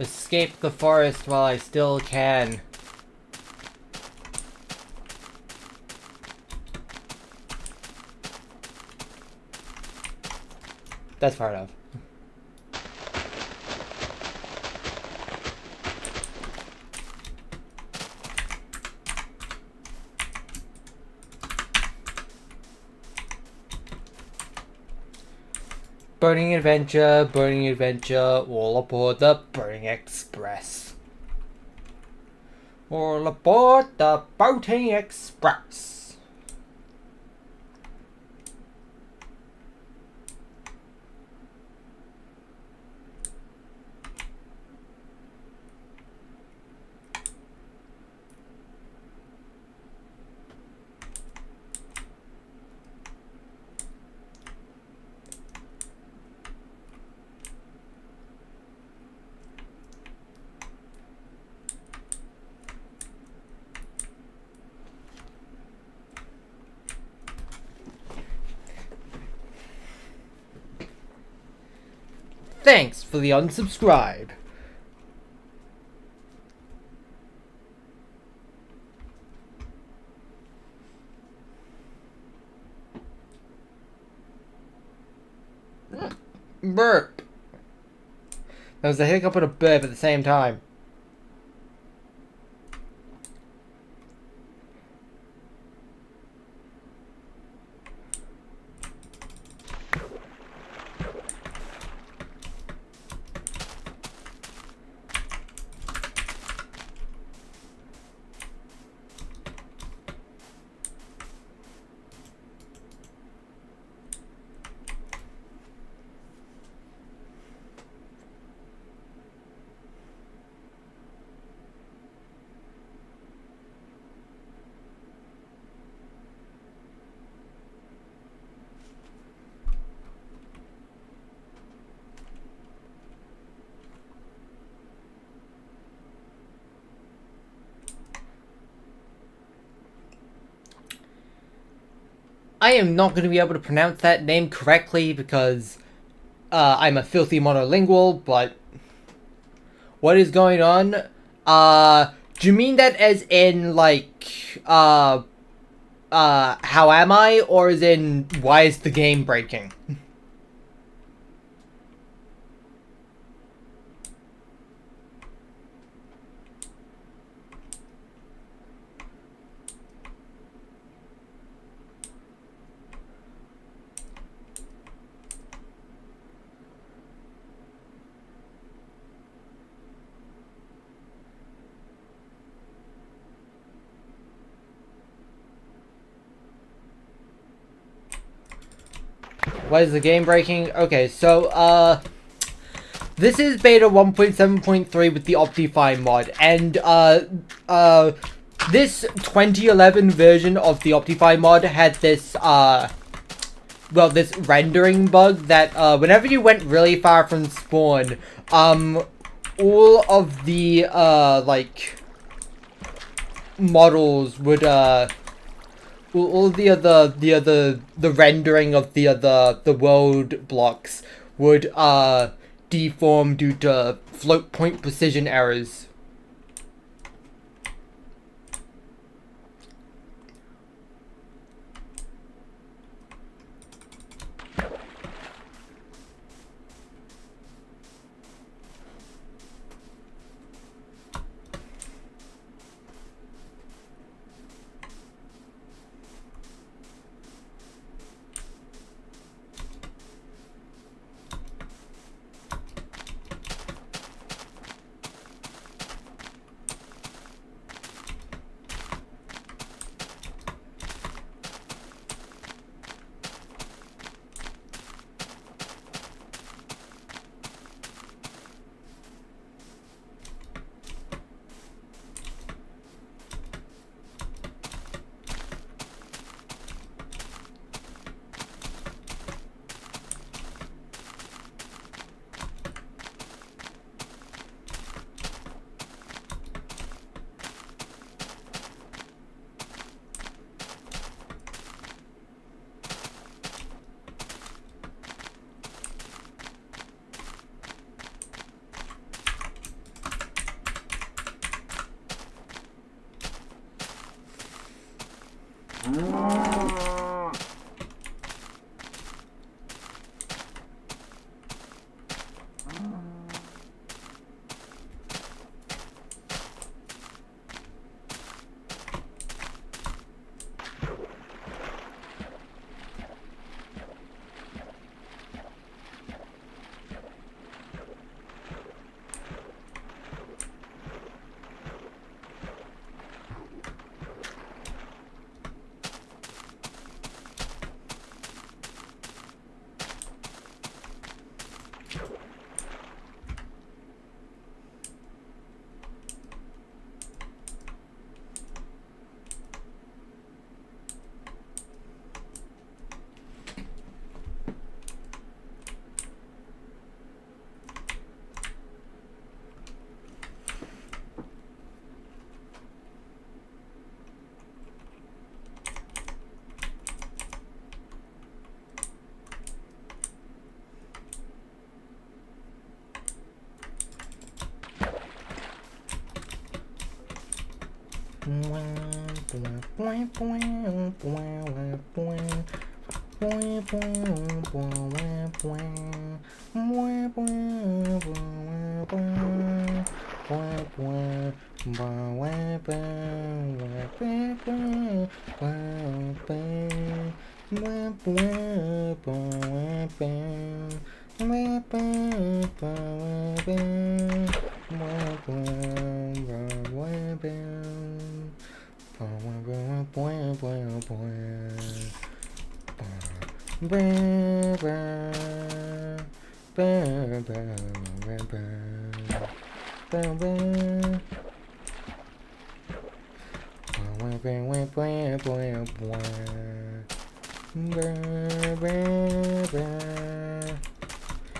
Escape the forest while I still can. That's far enough. Burning adventure, all aboard the Burning Express. All aboard the Boating Express. Thanks for the unsubscribe. Burp. That was a hiccup and a burp at the same time. I am not going to be able to pronounce that name correctly because I'm a filthy monolingual, but what is going on? Do you mean that as in, like, how am I, or as in, why is the game breaking? Why is the game breaking? Okay, so, this is beta 1.7.3 with the Optifine mod, and, this 2011 version of the Optifine mod had this, well, this rendering bug that, whenever you went really far from spawn, all of the, like, models would, all the rendering of the world blocks would deform due to float point precision errors.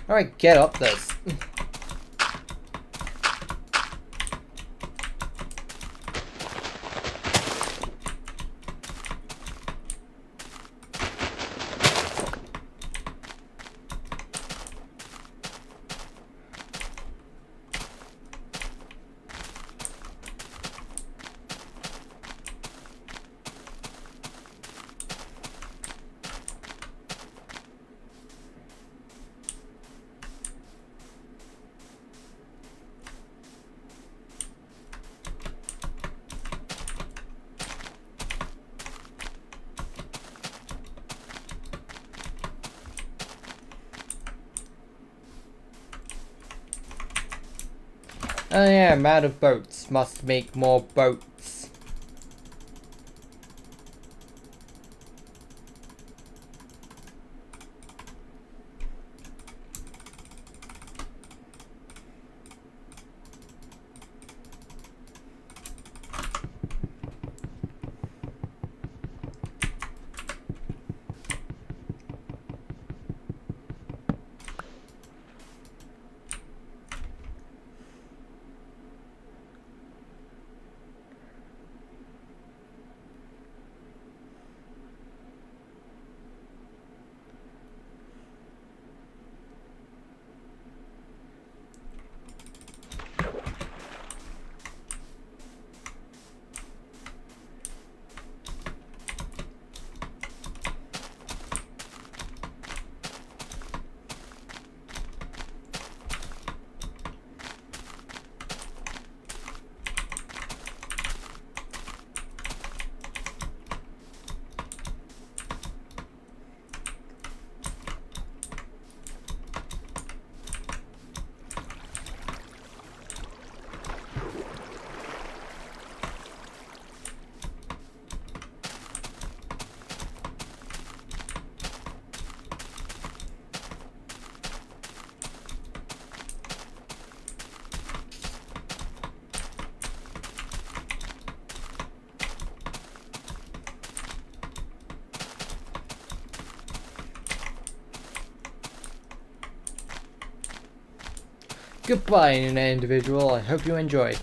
Alright, get up this. Oh yeah, amount of boats. Must make more boats. Goodbye, internet individual. I hope you enjoyed.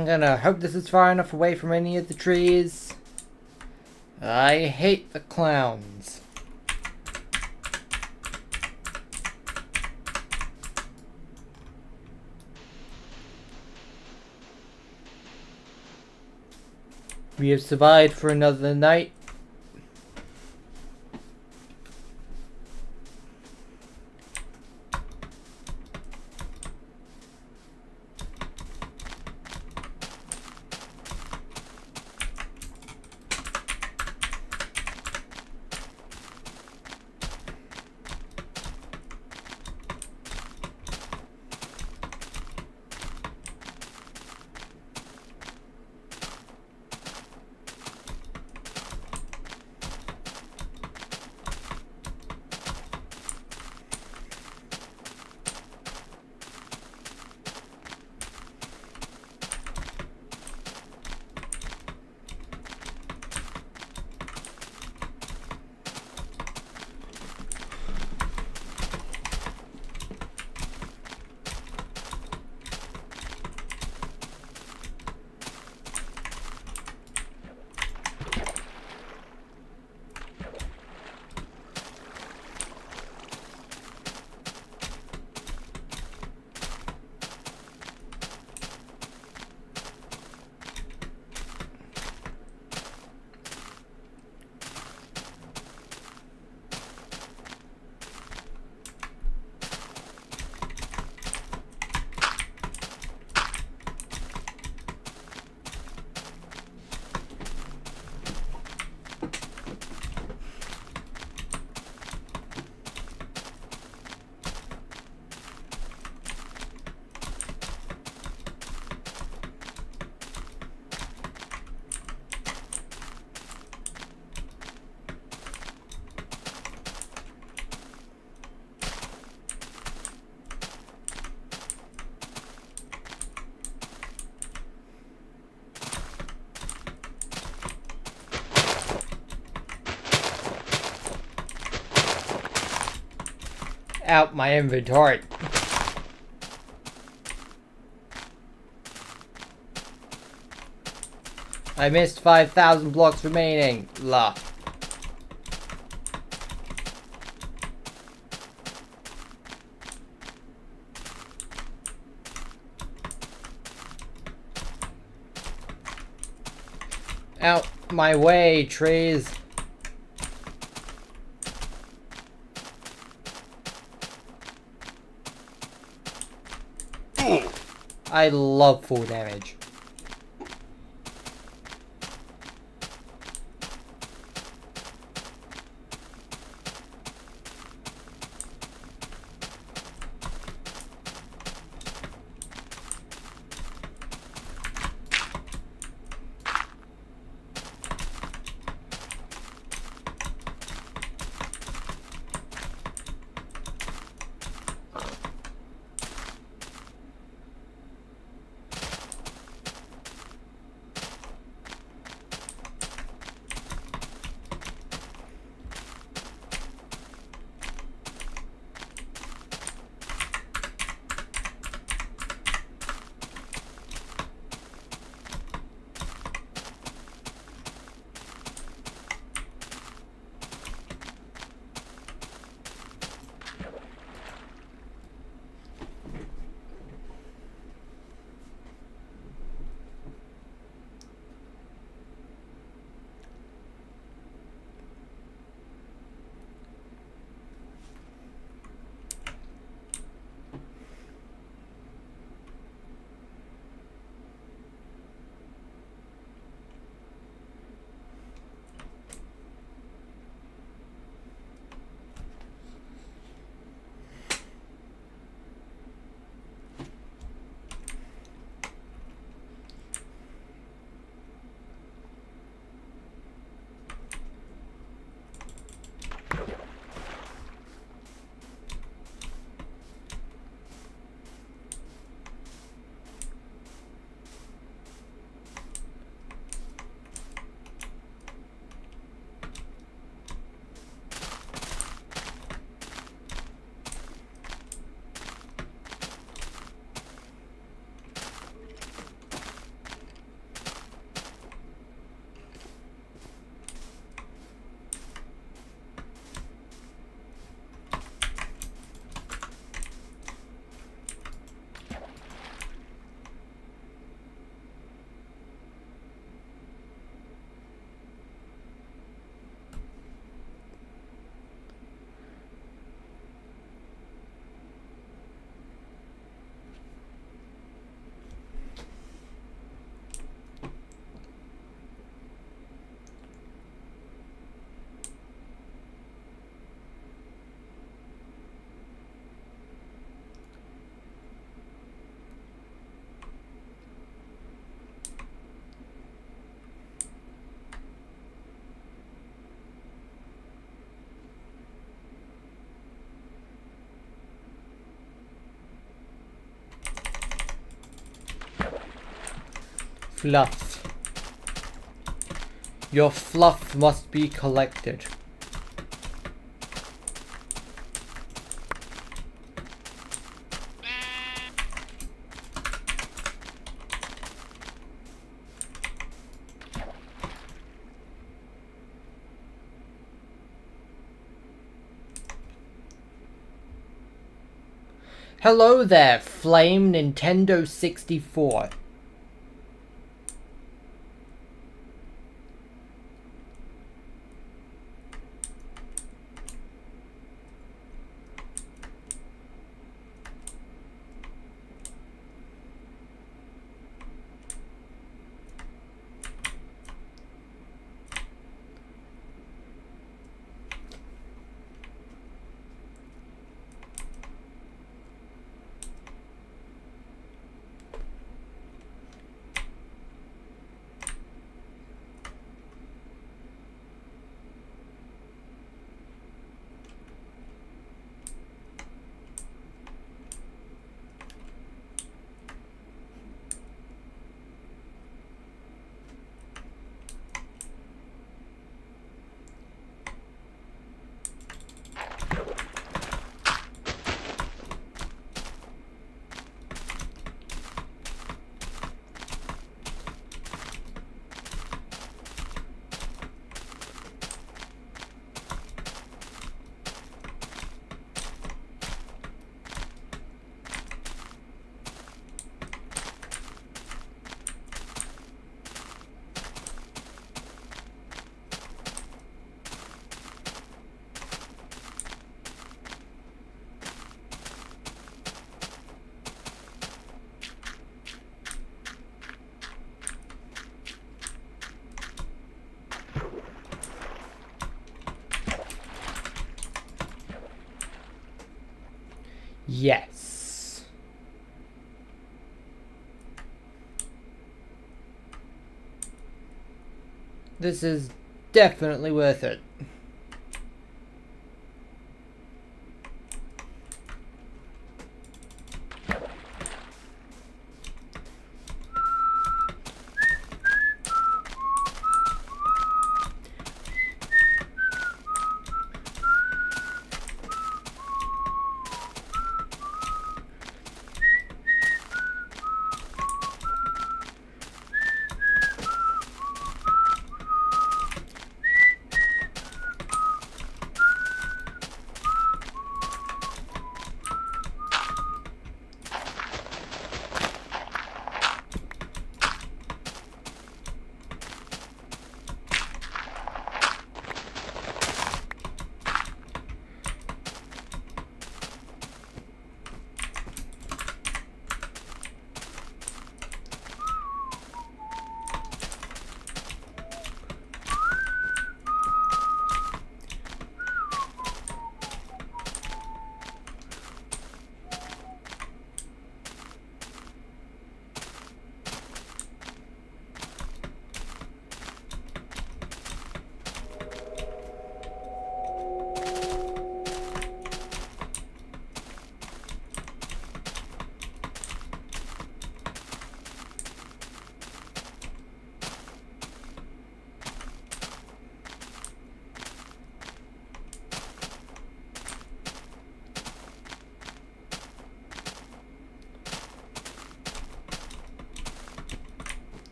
I'm gonna hope this is far enough away from any of the trees. I hate the clowns. We have survived for another night. Out my inventory. I missed 5,000 blocks remaining. La. Out my way, trees. I love full damage. Fluff. Your fluff must be collected. Hello there, Flame Nintendo 64. Yes. This is definitely worth it.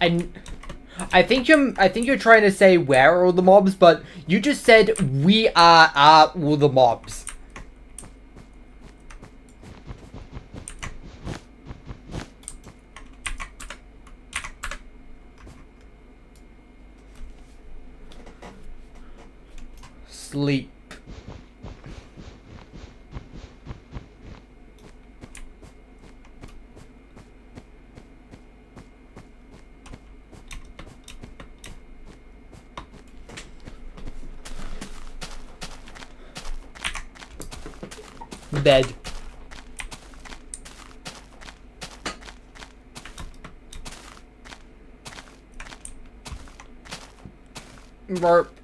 And I think you're trying to say where are all the mobs, but you just said we are all the mobs. Sleep. Bed. Burp.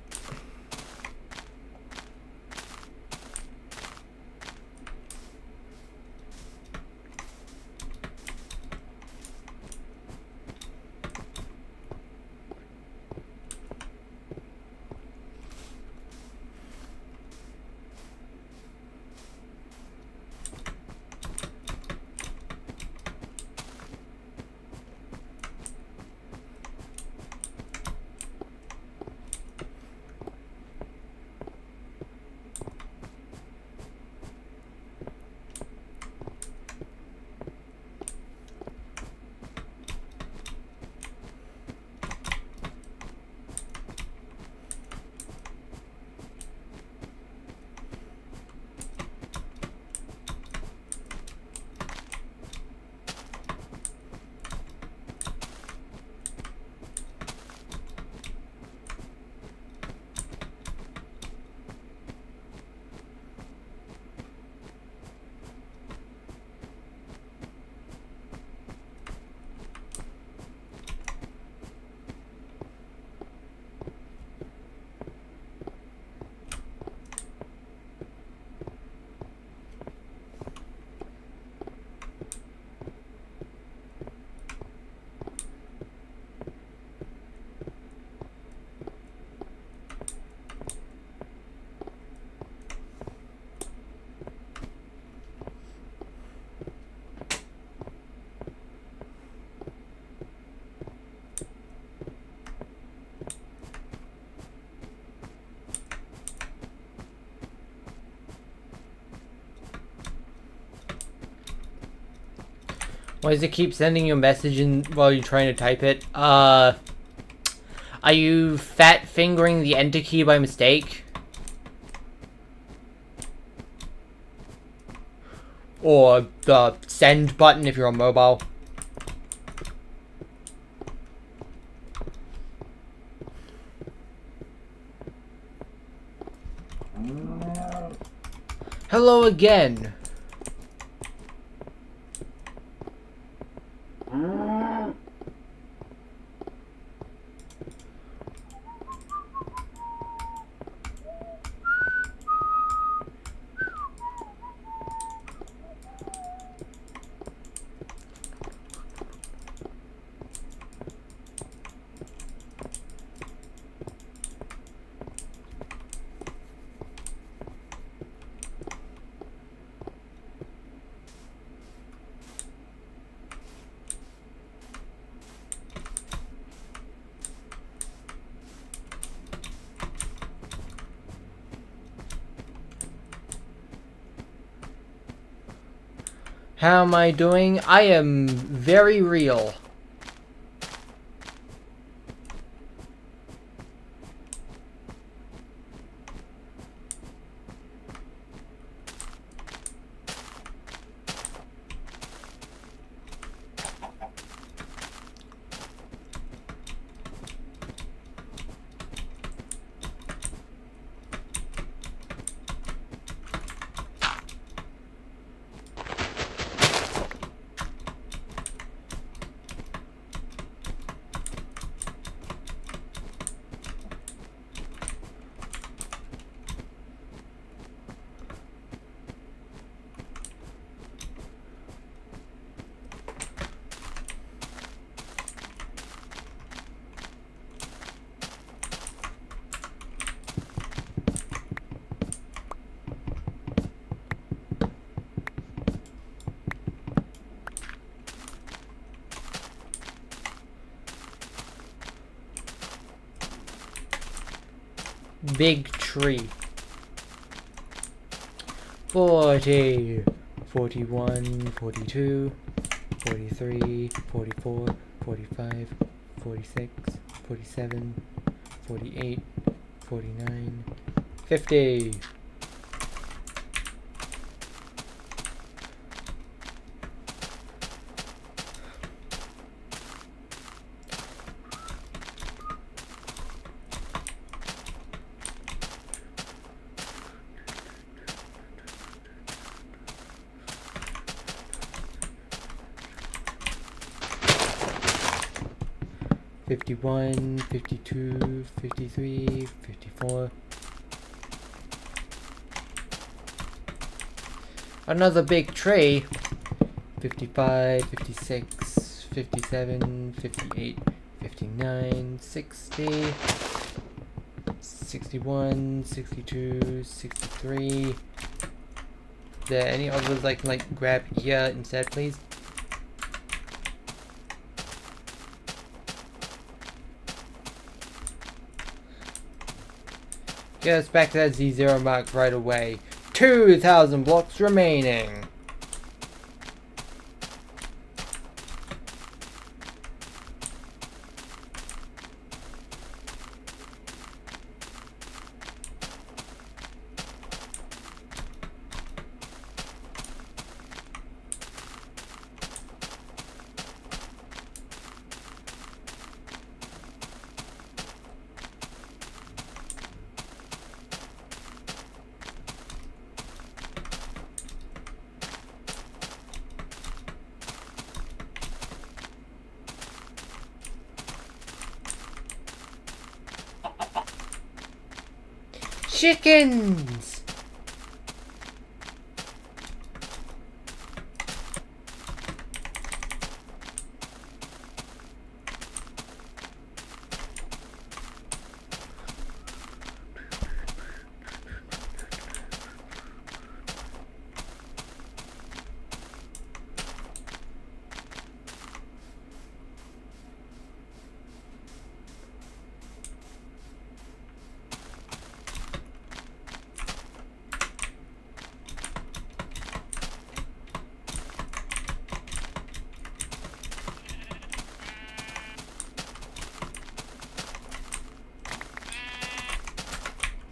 Why does it keep sending you a message while you're trying to type it? Are you fat fingering the enter key by mistake? Or the send button if you're on mobile? Hello again. How am I doing? I am very real. Big tree. 40, 41, 42, 43, 44, 45, 46, 47, 48, 49, 50. $51, $52, $53, $54. Another big tray. 55, 56, 57, 58, 59, 60, 61, 62, 63. Is there any others I can grab here instead, please? Get us back to that Z0 mark right away. 2,000 blocks remaining. Chickens!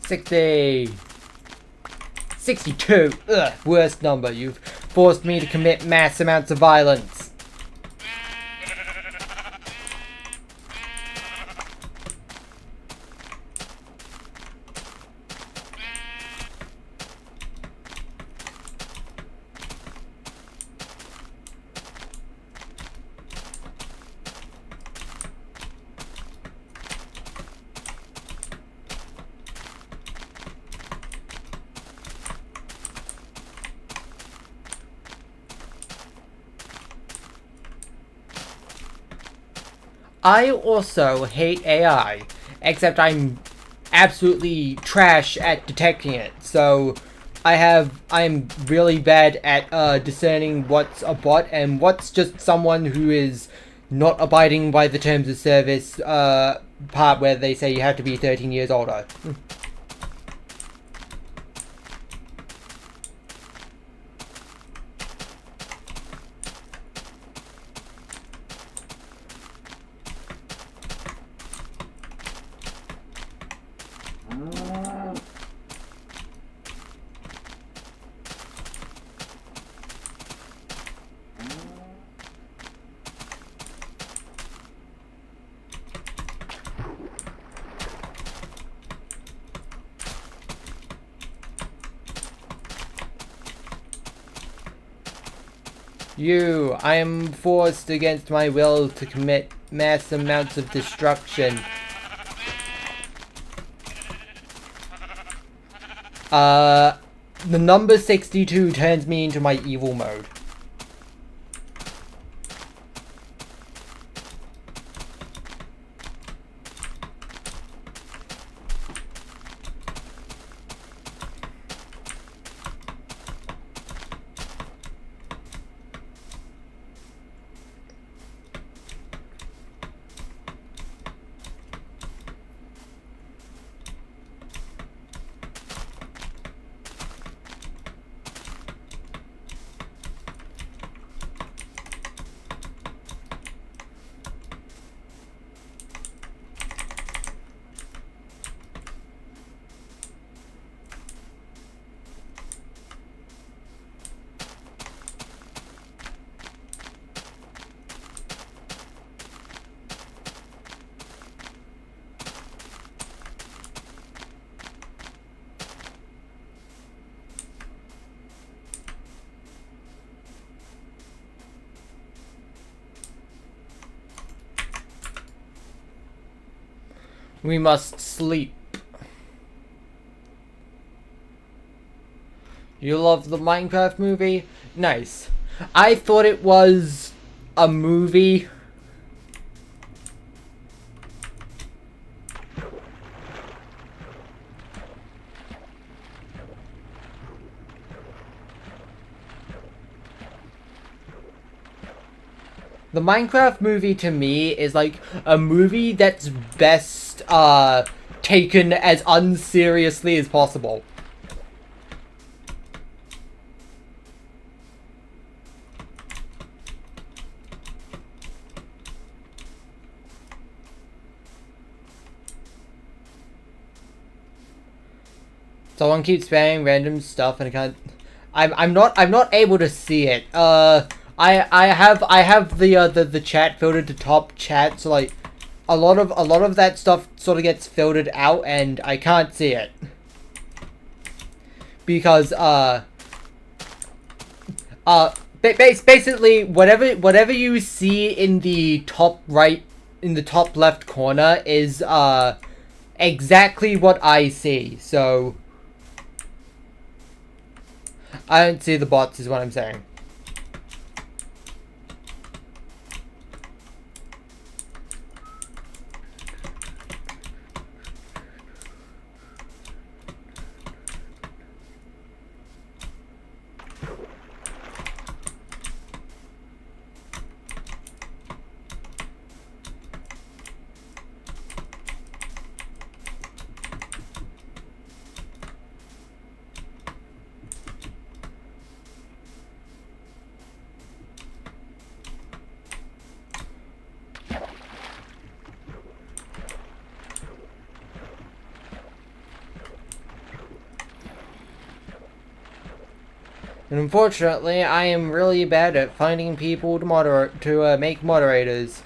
60. 62. Ugh, worst number. You've forced me to commit mass amounts of violence. I also hate AI, except I'm absolutely trash at detecting it. So I'm really bad at discerning what's a bot and what's just someone who is not abiding by the terms of service part where they say you have to be 13 years older. I am forced against my will to commit mass amounts of destruction. The number 62 turns me into my evil mode. We must sleep. You love the Minecraft movie? Nice. I thought it was a movie. The Minecraft movie to me is like a movie that's best taken as unseriously as possible. Someone keeps spamming random stuff and I can't. I'm not able to see it. I have the chat filtered to top chat, so like a lot of that stuff sort of gets filtered out and I can't see it because basically whatever you see in the top right, in the top left corner is exactly what I see. So I don't see the bots is what I'm saying. And unfortunately, I am really bad at finding people to make moderators.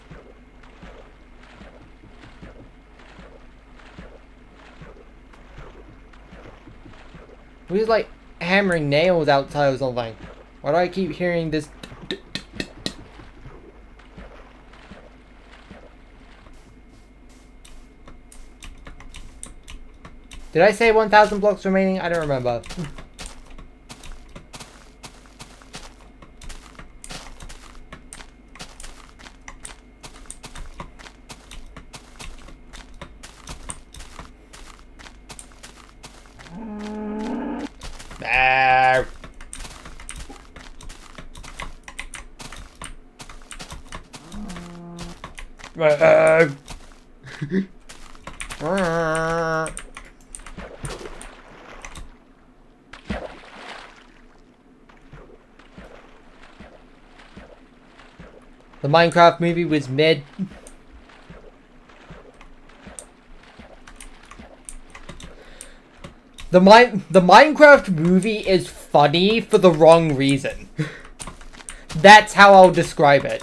Who's like hammering nails outside or something? Why do I keep hearing this? Did I say 1,000 blocks remaining? I don't remember. The Minecraft movie was mid. The Minecraft movie is funny for the wrong reason. That's how I'll describe it.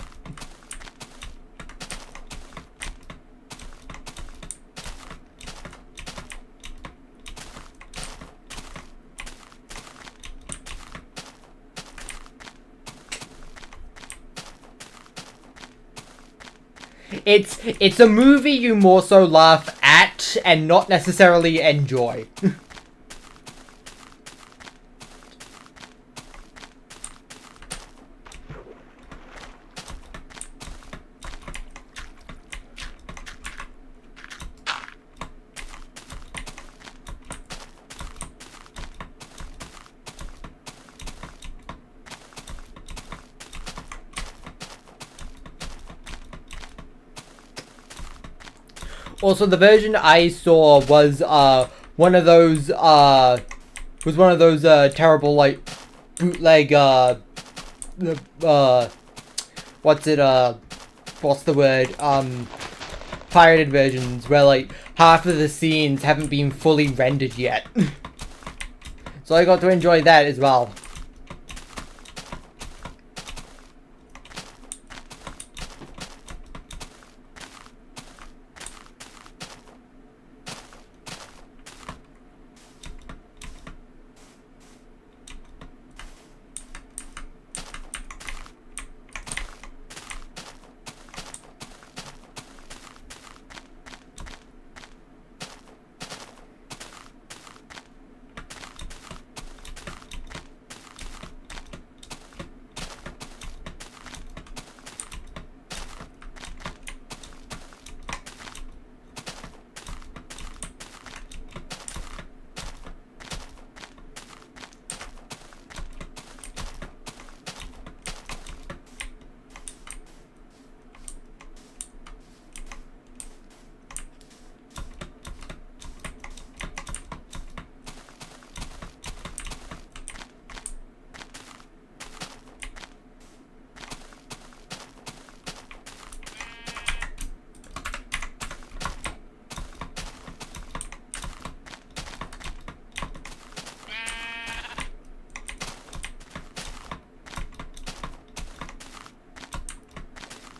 It's a movie you more so laugh at and not necessarily enjoy. Also, the version I saw was one of those terrible like bootleg what's the word, pirated versions where like half of the scenes haven't been fully rendered yet. So I got to enjoy that as well.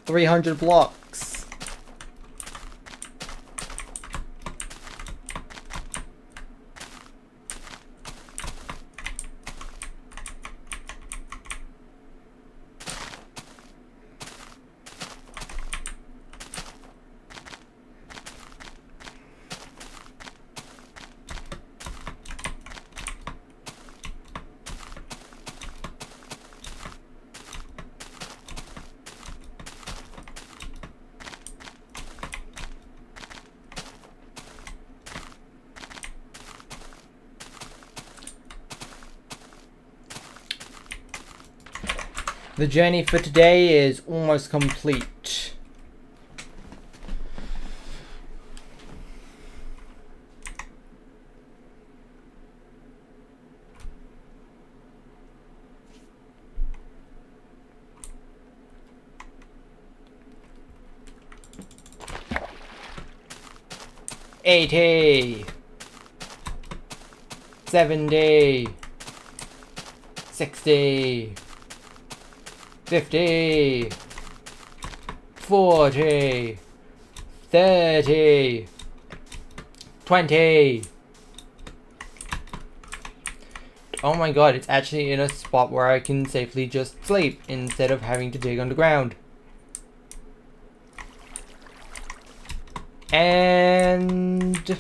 $300 blocks. The journey for today is almost complete. $80, $70, 60, 50, 40, 30, 20. Oh my god, it's actually in a spot where I can safely just sleep instead of having to dig underground. And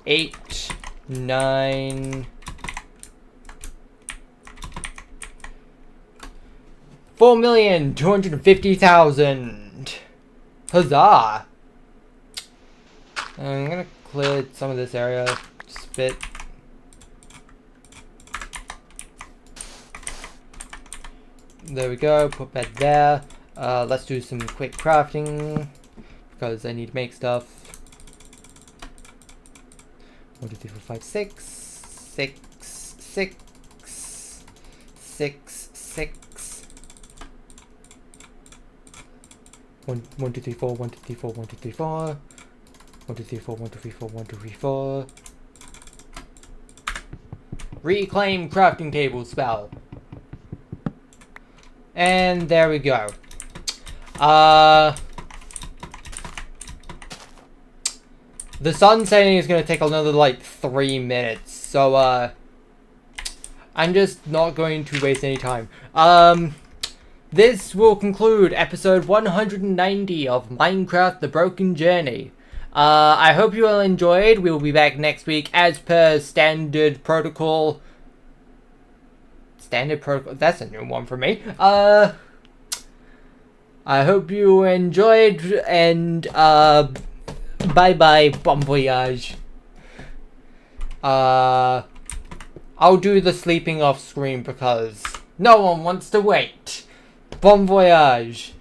8, 9, 4,250,000. Huzzah! I'm gonna clear some of this area just a bit. There we go, put that there. Let's do some quick crafting because I need to make stuff. 1, 2, 3, 4, 5, 6, 6, 6, 6, 6. 1, 1, 2, 3, 4, 1, 2, 3, 4, 1, 2, 3, 4. 1, 2, 3, 4, 1, 2, 3, 4, 1, 2, 3, 4. Reclaim crafting table spell. And there we go. The sun setting is going to take another like 3 minutes. So I'm just not going to waste any time. This will conclude episode 190 of Minecraft The Broken Journey. I hope you all enjoyed. We'll be back next week as per standard protocol. Standard protocol. That's a new one for me. I hope you enjoyed, and bye bye, bon voyage. I'll do the sleeping off screen because no one wants to wait. Bon voyage.